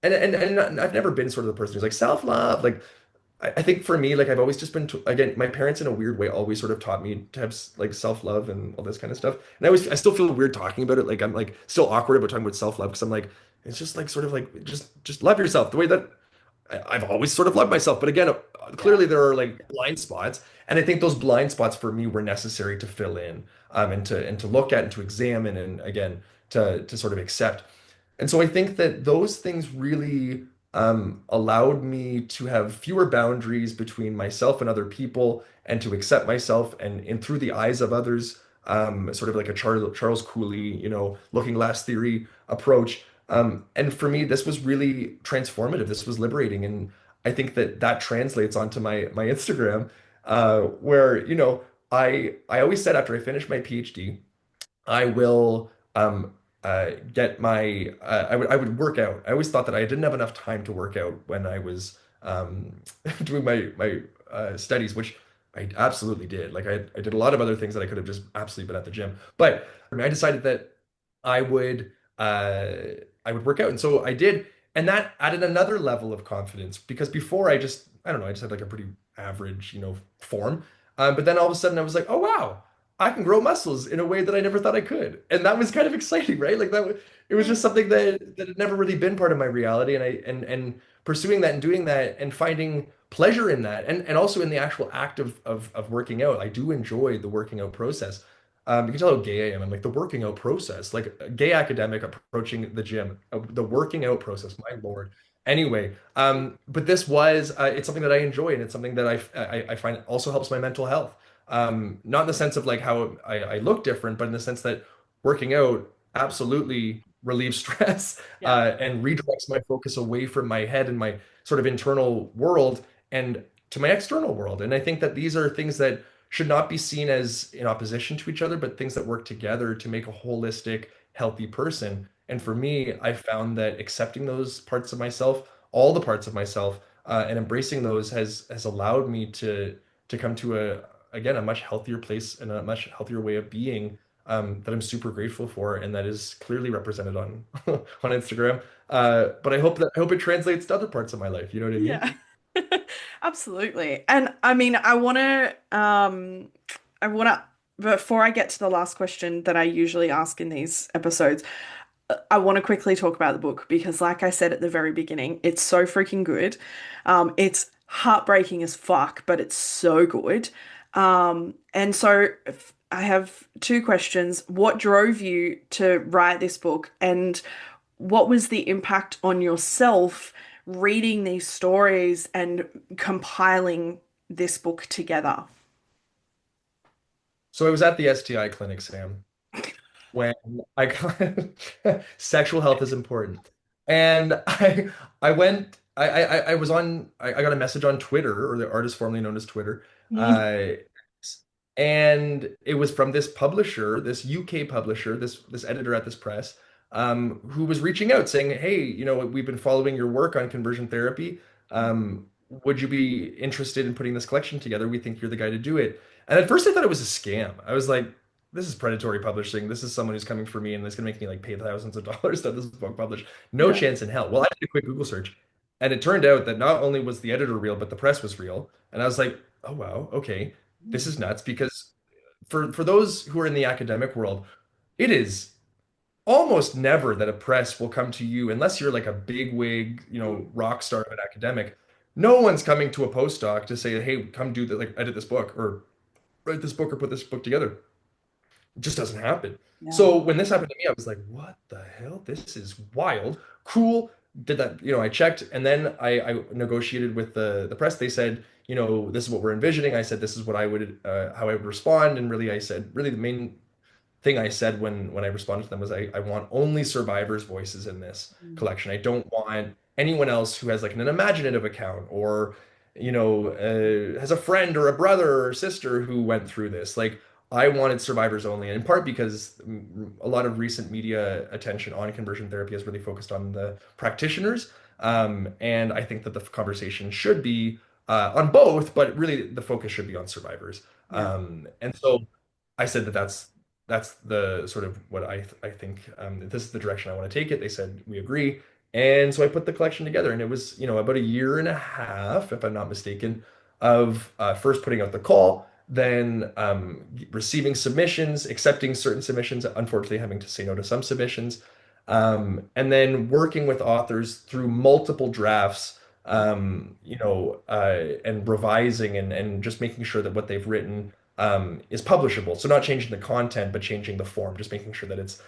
[SPEAKER 2] and I've never been sort of the person who's like self-love. Like I think for me, like I've always just been again, my parents in a weird way always sort of taught me to have like self-love and all this kind of stuff. And I still feel weird talking about it. Like I'm like still awkward about talking about self-love because I'm like, it's just like sort of like just love yourself the way that I've always sort of loved myself. But again,
[SPEAKER 3] Yeah.
[SPEAKER 2] clearly there are like blind spots, and I think those blind spots for me were necessary to fill in, and to look at and to examine, and again to sort of accept. And so I think that those things really allowed me to have fewer boundaries between myself and other people, and to accept myself and through the eyes of others, sort of like a Charles Cooley, looking glass theory approach. And for me, this was really transformative. This was liberating, and I think that that translates onto my Instagram, where I always said after I finished my PhD. I will get my I would work out. I always thought that I didn't have enough time to work out when I was doing my studies, which I absolutely did. Like I did a lot of other things that I could have just absolutely been at the gym. But I decided that I would uh I would work out. And so I did, and that added another level of confidence because before I don't know, I just had like a pretty average, form. But then all of a sudden I was like, oh wow, I can grow muscles in a way that I never thought I could. And that was kind of exciting, right? Like it was just something that had never really been part of my reality. And pursuing that and doing that and finding pleasure in that, and also in the actual act of working out. I do enjoy the working out process. You can tell how gay I am. I'm like the working out process, like a gay academic approaching the gym, the working out process, my Lord. Anyway, but it's something that I enjoy, and it's something that I find also helps my mental health. Not in the sense of like how I look different, but in the sense that working out absolutely relieves stress,
[SPEAKER 3] Yeah.
[SPEAKER 2] and redirects my focus away from my head and my sort of internal world and to my external world. And I think that these are things that should not be seen as in opposition to each other, but things that work together to make a holistic, healthy person. And for me, I found that accepting those parts of myself, all the parts of myself, and embracing those has allowed me to come to a much healthier place and a much healthier way of being, that I'm super grateful for, and that is clearly represented on on Instagram. But I hope it translates to other parts of my life. You know what I mean?
[SPEAKER 3] Yeah. Absolutely. And I mean, I want to before I get to the last question that I usually ask in these episodes, I want to quickly talk about the book because like I said at the very beginning, it's so freaking good. It's heartbreaking as fuck, but it's so good. And so I have two questions. What drove you to write this book, and what was the impact on yourself reading these stories and compiling this book together?
[SPEAKER 2] So I was at the STI clinic, Sam, when I got sexual health is important. And I went I was on I got a message on Twitter, or the artist formerly known as Twitter.
[SPEAKER 3] Mm.
[SPEAKER 2] Uh and it was from this publisher, this UK publisher, this editor at this press, who was reaching out saying, "Hey, we've been following your work on conversion therapy. Would you be interested in putting this collection together? We think you're the guy to do it." And at first, I thought it was a scam. I was like, "This is predatory publishing. This is someone who's coming for me, and that's going to make me like pay thousands of dollars to have this book published. No
[SPEAKER 3] Yeah.
[SPEAKER 2] chance in hell." Well, I did a quick Google search, and it turned out that not only was the editor real, but the press was real. And I was like, "Oh wow, okay." This is nuts because for those who are in the academic world, it is almost never that a press will come to you unless you're like a big wig,
[SPEAKER 3] Mm.
[SPEAKER 2] rock star of an academic. No one's coming to a postdoc to say, "Hey, come do the like edit this book or write this book or put this book together." It just doesn't happen.
[SPEAKER 3] Yeah.
[SPEAKER 2] So when this happened to me, I was like, "What the hell? This is wild." Cool. Did that, I checked, and then I negotiated with the press. They said, "This is what we're envisioning." I said, "This is what I would how I would respond." And really, I said, really the main thing I said when I responded to them was I want only survivors' voices in this
[SPEAKER 3] Mm.
[SPEAKER 2] collection. I don't want anyone else who has like an imaginative account, or has a friend or a brother or sister who went through this. Like, I wanted survivors only, and in part because a lot of recent media attention on conversion therapy has really focused on the practitioners. And I think that the conversation should be on both, but really the focus should be on survivors.
[SPEAKER 3] Yeah.
[SPEAKER 2] And so I said that that's the sort of what I think, this is the direction I want to take it. They said we agree, and so I put the collection together, and it was about a year and a half, if I'm not mistaken, of first putting out the call, then receiving submissions, accepting certain submissions, unfortunately having to say no to some submissions, and then working with authors through multiple drafts, and revising and just making sure that what they've written is publishable. So not changing the content, but changing the form, just making sure that it's,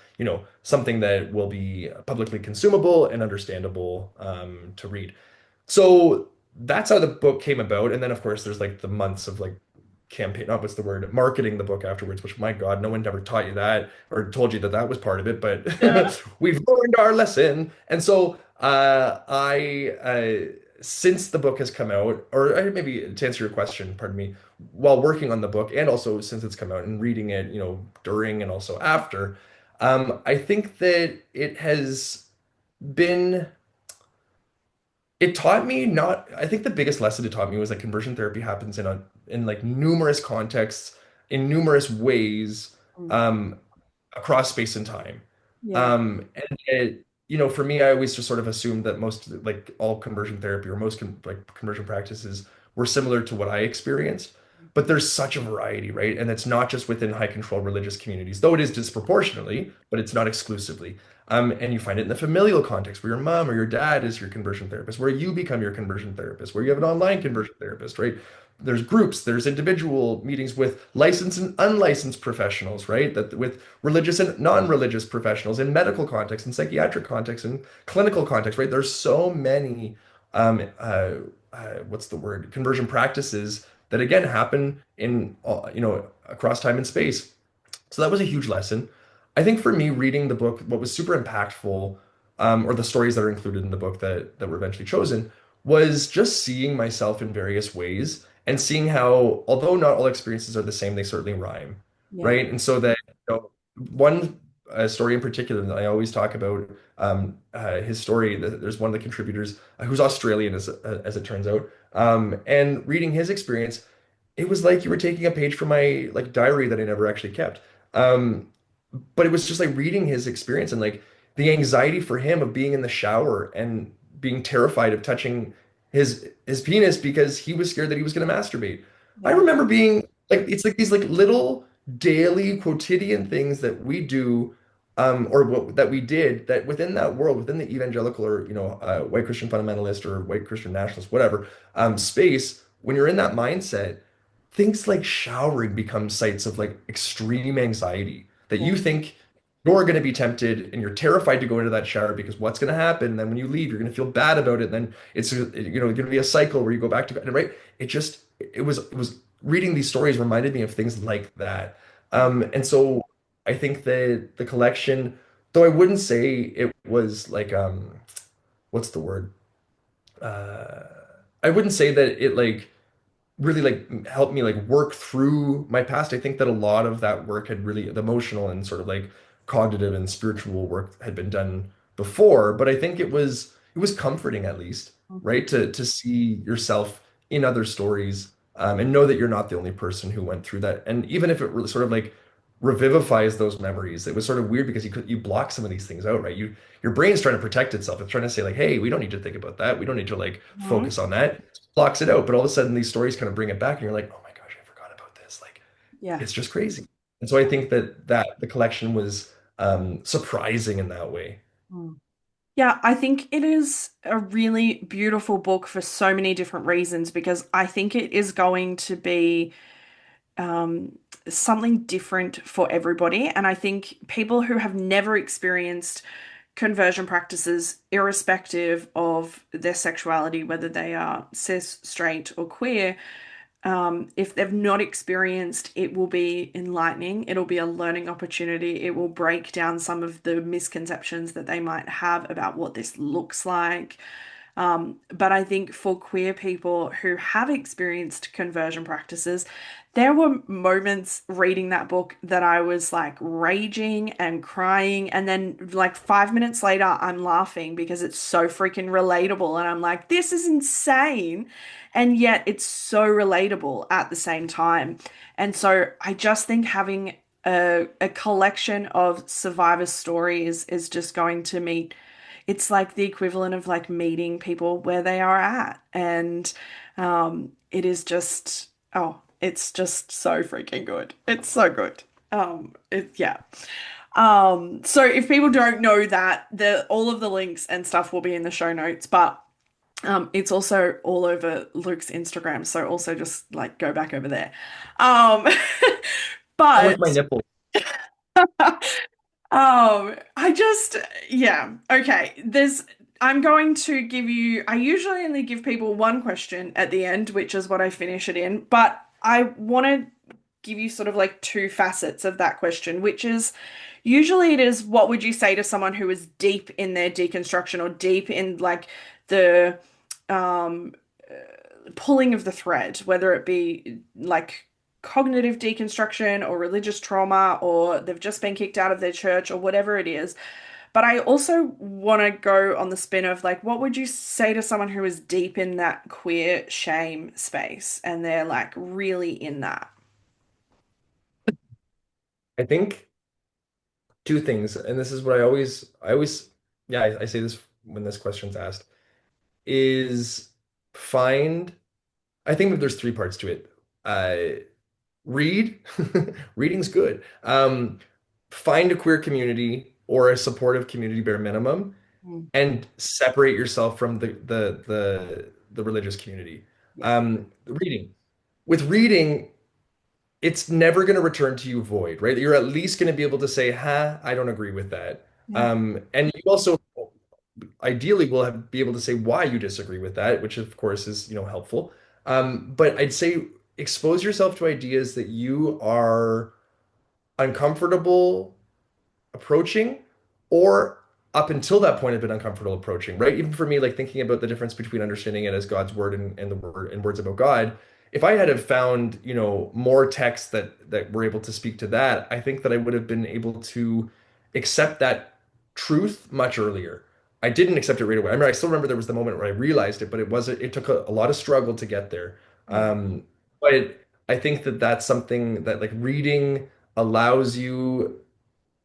[SPEAKER 2] something that will be publicly consumable and understandable, to read. So that's how the book came about. And then, of course, there's like the months of like campaign, not what's the word, marketing the book afterwards, which, my God, no one ever taught you that or told you that that was part of it. But
[SPEAKER 3] Yeah.
[SPEAKER 2] we've learned our lesson. And so since the book has come out, or maybe to answer your question, pardon me, while working on the book, and also since it's come out and reading it, during and also after, I think that it has been it taught me not I think the biggest lesson it taught me was that conversion therapy happens in like numerous contexts, in numerous ways,
[SPEAKER 3] Mm.
[SPEAKER 2] um across space and time.
[SPEAKER 3] Yeah.
[SPEAKER 2] And for me, I always just sort of assumed that most, like all conversion therapy or most like conversion practices were similar to what I experienced. But there's such a variety, right? And it's not just within high control religious communities, though it is disproportionately, but it's not exclusively. And you find it in the familial context where your mom or your dad is your conversion therapist, where you become your conversion therapist, where you have an online conversion therapist, right? There's groups, there's individual meetings with licensed and unlicensed professionals, right? That with religious and non-religious professionals in medical context, in psychiatric context, in clinical context, right? There's so many, what's the word? Conversion practices that again happen in, across time and space. So that was a huge lesson. I think for me, reading the book, what was super impactful, or the stories that are included in the book that were eventually chosen, was just seeing myself in various ways and seeing how, although not all experiences are the same, they certainly rhyme,
[SPEAKER 3] Yeah.
[SPEAKER 2] right? And so that, one story in particular that I always talk about, his story. There's one of the contributors who's Australian, as it turns out, and reading his experience, it was like you were taking a page from my like diary that I never actually kept. Um, but it was just like reading his experience and like the anxiety for him of being in the shower and being terrified of touching his penis because he was scared that he was going to masturbate. I
[SPEAKER 3] Yeah.
[SPEAKER 2] remember being like, it's like these like little daily quotidian things that we do, or that we did, that within that world, within the evangelical, or white Christian fundamentalist or white Christian nationalist, whatever, space, when you're in that mindset, things like showering become sites of like extreme anxiety that
[SPEAKER 3] Yeah.
[SPEAKER 2] you think you're going to be tempted and you're terrified to go into that shower because what's going to happen? And then when you leave, you're going to feel bad about it. And then it's going to be a cycle where you go back to bed, right? It was reading these stories reminded me of things like that. And so I think that the collection, though I wouldn't say it was like what's the word? Uh, I wouldn't say that it like really like helped me like work through my past. I think that a lot of that work had really the emotional and sort of like cognitive and spiritual work had been done before, but I think it was comforting at least, right? To see yourself in other stories and know that you're not the only person who went through that. And even if it really sort of like revivifies those memories, it was sort of weird because you block some of these things out, right? Your brain's trying to protect itself. It's trying to say like, hey, we don't need to think about that. We don't need to like
[SPEAKER 3] Mhm.
[SPEAKER 2] focus on that. Blocks it out. But all of a sudden these stories kind of bring it back and you're like, oh my gosh, I forgot about this. Like
[SPEAKER 3] Yeah.
[SPEAKER 2] it's just crazy. And so I think that the collection was surprising in that way.
[SPEAKER 3] Mm. Yeah, I think it is a really beautiful book for so many different reasons because I think it is going to be um, something different for everybody. And I think people who have never experienced conversion practices, irrespective of their sexuality, whether they are cis, straight, or queer, if they've not experienced, it will be enlightening. It'll be a learning opportunity. It will break down some of the misconceptions that they might have about what this looks like. But I think for queer people who have experienced conversion practices, there were moments reading that book that I was like raging and crying. And then, like, 5 minutes later, I'm laughing because it's so freaking relatable. And I'm like, this is insane. And yet it's so relatable at the same time. And so I just think having a collection of survivor stories is just going to meet it's like the equivalent of like meeting people where they are at. And it is just, oh, it's just so freaking good. It's so good. Yeah. So if people don't know that, all of the links and stuff will be in the show notes, but it's also all over Luke's Instagram, so also just like go back over there. Um,
[SPEAKER 2] I'll lick
[SPEAKER 3] but
[SPEAKER 2] my nipple.
[SPEAKER 3] I just, yeah, okay. I'm going to give you, I usually only give people one question at the end, which is what I finish it in, but I want to give you sort of like two facets of that question, which is usually it is what would you say to someone who is deep in their deconstruction or deep in like the um pulling of the thread, whether it be like cognitive deconstruction or religious trauma or they've just been kicked out of their church or whatever it is. But I also want to go on the spin of like, what would you say to someone who is deep in that queer shame space and they're like really in that?
[SPEAKER 2] I think two things, and this is what I always, yeah, I say this when this question's asked, is find, I think that there's three parts to it. Uh, read, reading's good. Find a queer community or a supportive community bare minimum,
[SPEAKER 3] Mm.
[SPEAKER 2] and separate yourself from the religious community.
[SPEAKER 3] Yeah.
[SPEAKER 2] Reading. With reading, it's never going to return to you void, right? You're at least going to be able to say, "Huh, I don't agree with that."
[SPEAKER 3] Yeah.
[SPEAKER 2] And you also ideally will be able to say why you disagree with that, which of course is, helpful. But I'd say expose yourself to ideas that you are uncomfortable approaching, or up until that point have been uncomfortable approaching, right? Even for me, like thinking about the difference between understanding it as God's word and the word and words about God, if I had have found, more texts that were able to speak to that, I think that I would have been able to accept that truth much earlier. I didn't accept it right away. I still remember there was the moment where I realized it, but it took a lot of struggle to get there.
[SPEAKER 3] Yeah.
[SPEAKER 2] But I think that that's something that like reading allows you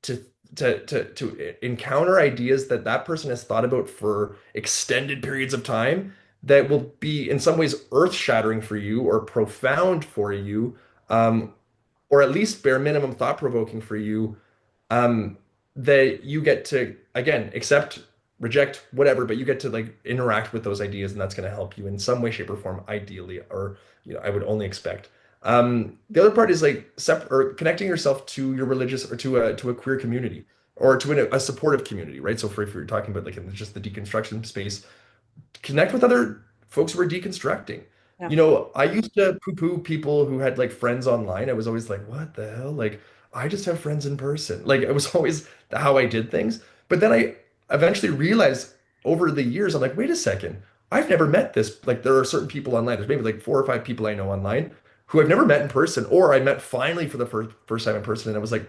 [SPEAKER 2] to to encounter ideas that person has thought about for extended periods of time that will be in some ways earth-shattering for you or profound for you, um, or at least bare minimum thought-provoking for you, um, that you get to again accept, reject, whatever, but you get to like interact with those ideas, and that's going to help you in some way, shape, or form, ideally, or I would only expect. The other part is like or connecting yourself to your religious or to a queer community or to a supportive community, right? So for if you're talking about like in just the deconstruction space, connect with other folks who are deconstructing.
[SPEAKER 3] Yeah.
[SPEAKER 2] I used to poo-poo people who had like friends online. I was always like, what the hell? Like, I just have friends in person. Like, it was always how I did things. But then I eventually realized over the years, I'm like, wait a second. I've never met this. Like, there are certain people online. There's maybe like 4 or 5 people I know online who I've never met in person, or I met finally for the first time in person, and I was like,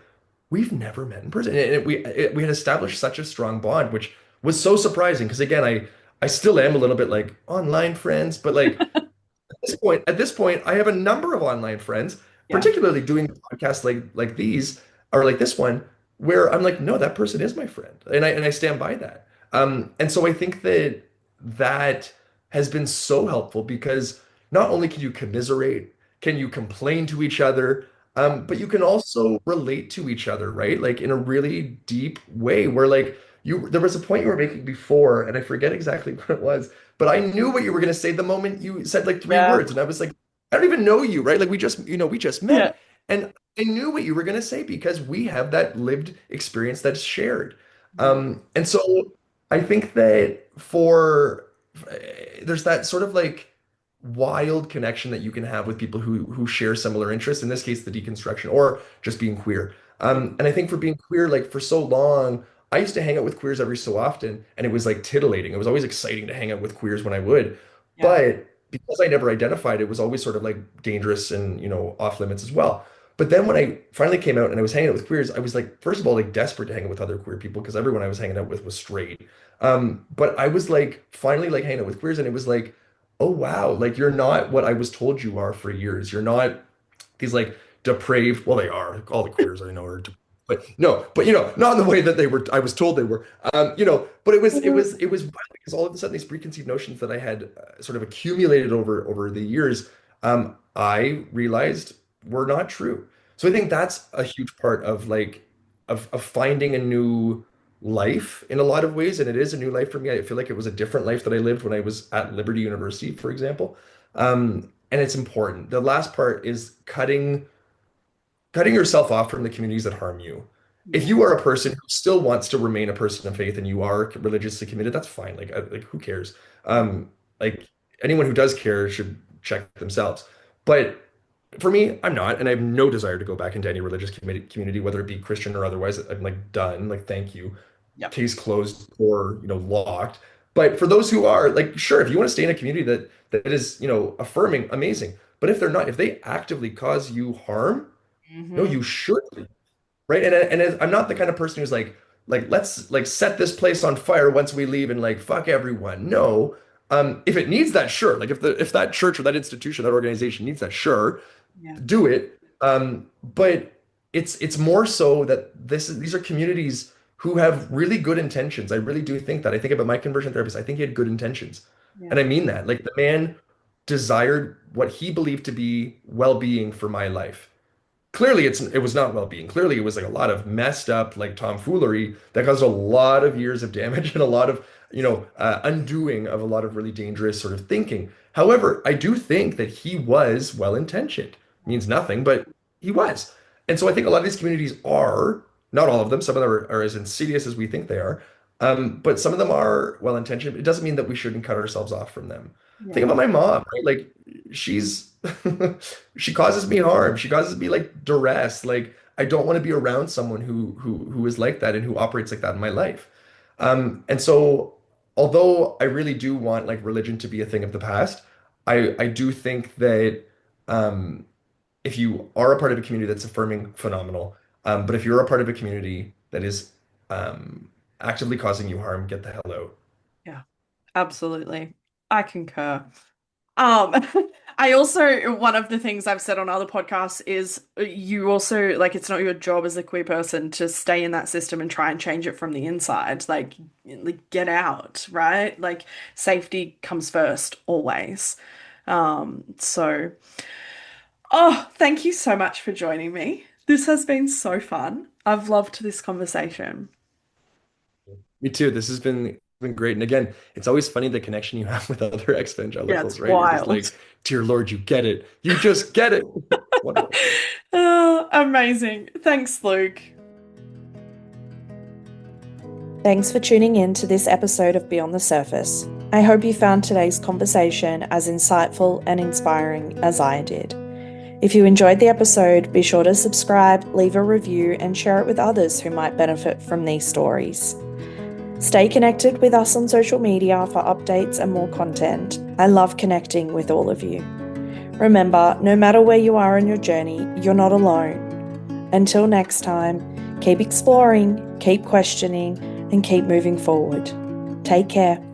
[SPEAKER 2] we've never met in person. And we had established such a strong bond, which was so surprising because again, I still am a little bit like online friends, but like at this point, I have a number of online friends,
[SPEAKER 3] Yeah.
[SPEAKER 2] particularly doing podcasts like these or like this one, where I'm like, no, that person is my friend, and I stand by that. And so I think that that has been so helpful because not only can you commiserate, can you complain to each other, but you can also relate to each other, right? Like in a really deep way, where like there was a point you were making before, and I forget exactly what it was, but I knew what you were going to say the moment you said like three
[SPEAKER 3] Yeah.
[SPEAKER 2] words. And I was like, I don't even know you, right? Like we just
[SPEAKER 3] Yeah.
[SPEAKER 2] met. And I knew what you were going to say because we have that lived experience that's shared.
[SPEAKER 3] Yeah.
[SPEAKER 2] And so I think that there's that sort of like wild connection that you can have with people who share similar interests, in this case, the deconstruction or just being queer.
[SPEAKER 3] Yeah.
[SPEAKER 2] And I think for being queer, like for so long, I used to hang out with queers every so often, and it was like titillating. It was always exciting to hang out with queers when I would.
[SPEAKER 3] Yeah.
[SPEAKER 2] But because I never identified, it was always sort of like dangerous and, off limits as well. But then when I finally came out and I was hanging out with queers, I was like, first of all, like desperate to hang out with other queer people because everyone I was hanging out with was straight. But I was like finally like hanging out with queers, and it was like, oh wow, like you're not what I was told you are for years. You're not these like depraved, well, they are. All the queers I know are, but no, but not in the way that they were, I was told they were. But it was wild because all of a sudden these preconceived notions that I had sort of accumulated over the years, I realized were not true. So I think that's a huge part of like of finding a new life in a lot of ways, and it is a new life for me. I feel like it was a different life that I lived when I was at Liberty University, for example. And it's important. The last part is cutting yourself off from the communities that harm you. If
[SPEAKER 3] Yeah.
[SPEAKER 2] you are a person who still wants to remain a person of faith and you are religiously committed, that's fine. Like who cares? Like anyone who does care should check themselves. But for me, I'm not, and I have no desire to go back into any religious community, whether it be Christian or otherwise. I'm like done. Like, thank you.
[SPEAKER 3] Yeah.
[SPEAKER 2] Case closed or locked. But for those who are like, sure, if you want to stay in a community that is affirming, amazing. But if they're not, if they actively cause you harm, no,
[SPEAKER 3] Hmm.
[SPEAKER 2] you should leave, right? And I'm not the kind of person who's like let's like set this place on fire once we leave and like fuck everyone. No, if it needs that, sure. Like if that church or that institution, that organization needs that, sure,
[SPEAKER 3] Yeah.
[SPEAKER 2] do it. But it's more so that these are communities who have really good intentions. I really do think that. I think about my conversion therapist. I think he had good intentions,
[SPEAKER 3] Yeah.
[SPEAKER 2] and I mean that. Like the man desired what he believed to be well-being for my life. Clearly it was not well-being. Clearly it was like a lot of messed up like tomfoolery that caused a lot of years of damage and a lot of undoing of a lot of really dangerous sort of thinking. However, I do think that he was well-intentioned. Means nothing, but he was. And so I think a lot of these communities are, not all of them, some of them are as insidious as we think they are, but some of them are well-intentioned. It doesn't mean that we shouldn't cut ourselves off from them. Think
[SPEAKER 3] Yeah.
[SPEAKER 2] about my mom, right? Like she's she causes me harm. She causes me like duress. Like I don't want to be around someone who is like that and who operates like that in my life. And so although I really do want like religion to be a thing of the past, I do think that um if you are a part of a community that's affirming, phenomenal. But if you're a part of a community that is actively causing you harm, get the hell out.
[SPEAKER 3] Yeah. Absolutely. I concur. Um, I also, one of the things I've said on other podcasts is you also, like, it's not your job as a queer person to stay in that system and try and change it from the inside. Like get out, right? Like, safety comes first, always. So, oh, thank you so much for joining me. This has been so fun. I've loved this conversation.
[SPEAKER 2] Me too. This has been great. And again, it's always funny the connection you have with other
[SPEAKER 3] Yeah,
[SPEAKER 2] ex-evangelicals,
[SPEAKER 3] it's
[SPEAKER 2] right? You're just like,
[SPEAKER 3] wild.
[SPEAKER 2] dear Lord, you get it. You just get it. Wonderful.
[SPEAKER 3] Oh, amazing. Thanks, Luke.
[SPEAKER 1] Thanks for tuning in to this episode of Beyond the Surface. I hope you found today's conversation as insightful and inspiring as I did. If you enjoyed the episode, be sure to subscribe, leave a review, and share it with others who might benefit from these stories. Stay connected with us on social media for updates and more content. I love connecting with all of you. Remember, no matter where you are on your journey, you're not alone. Until next time, keep exploring, keep questioning, and keep moving forward. Take care.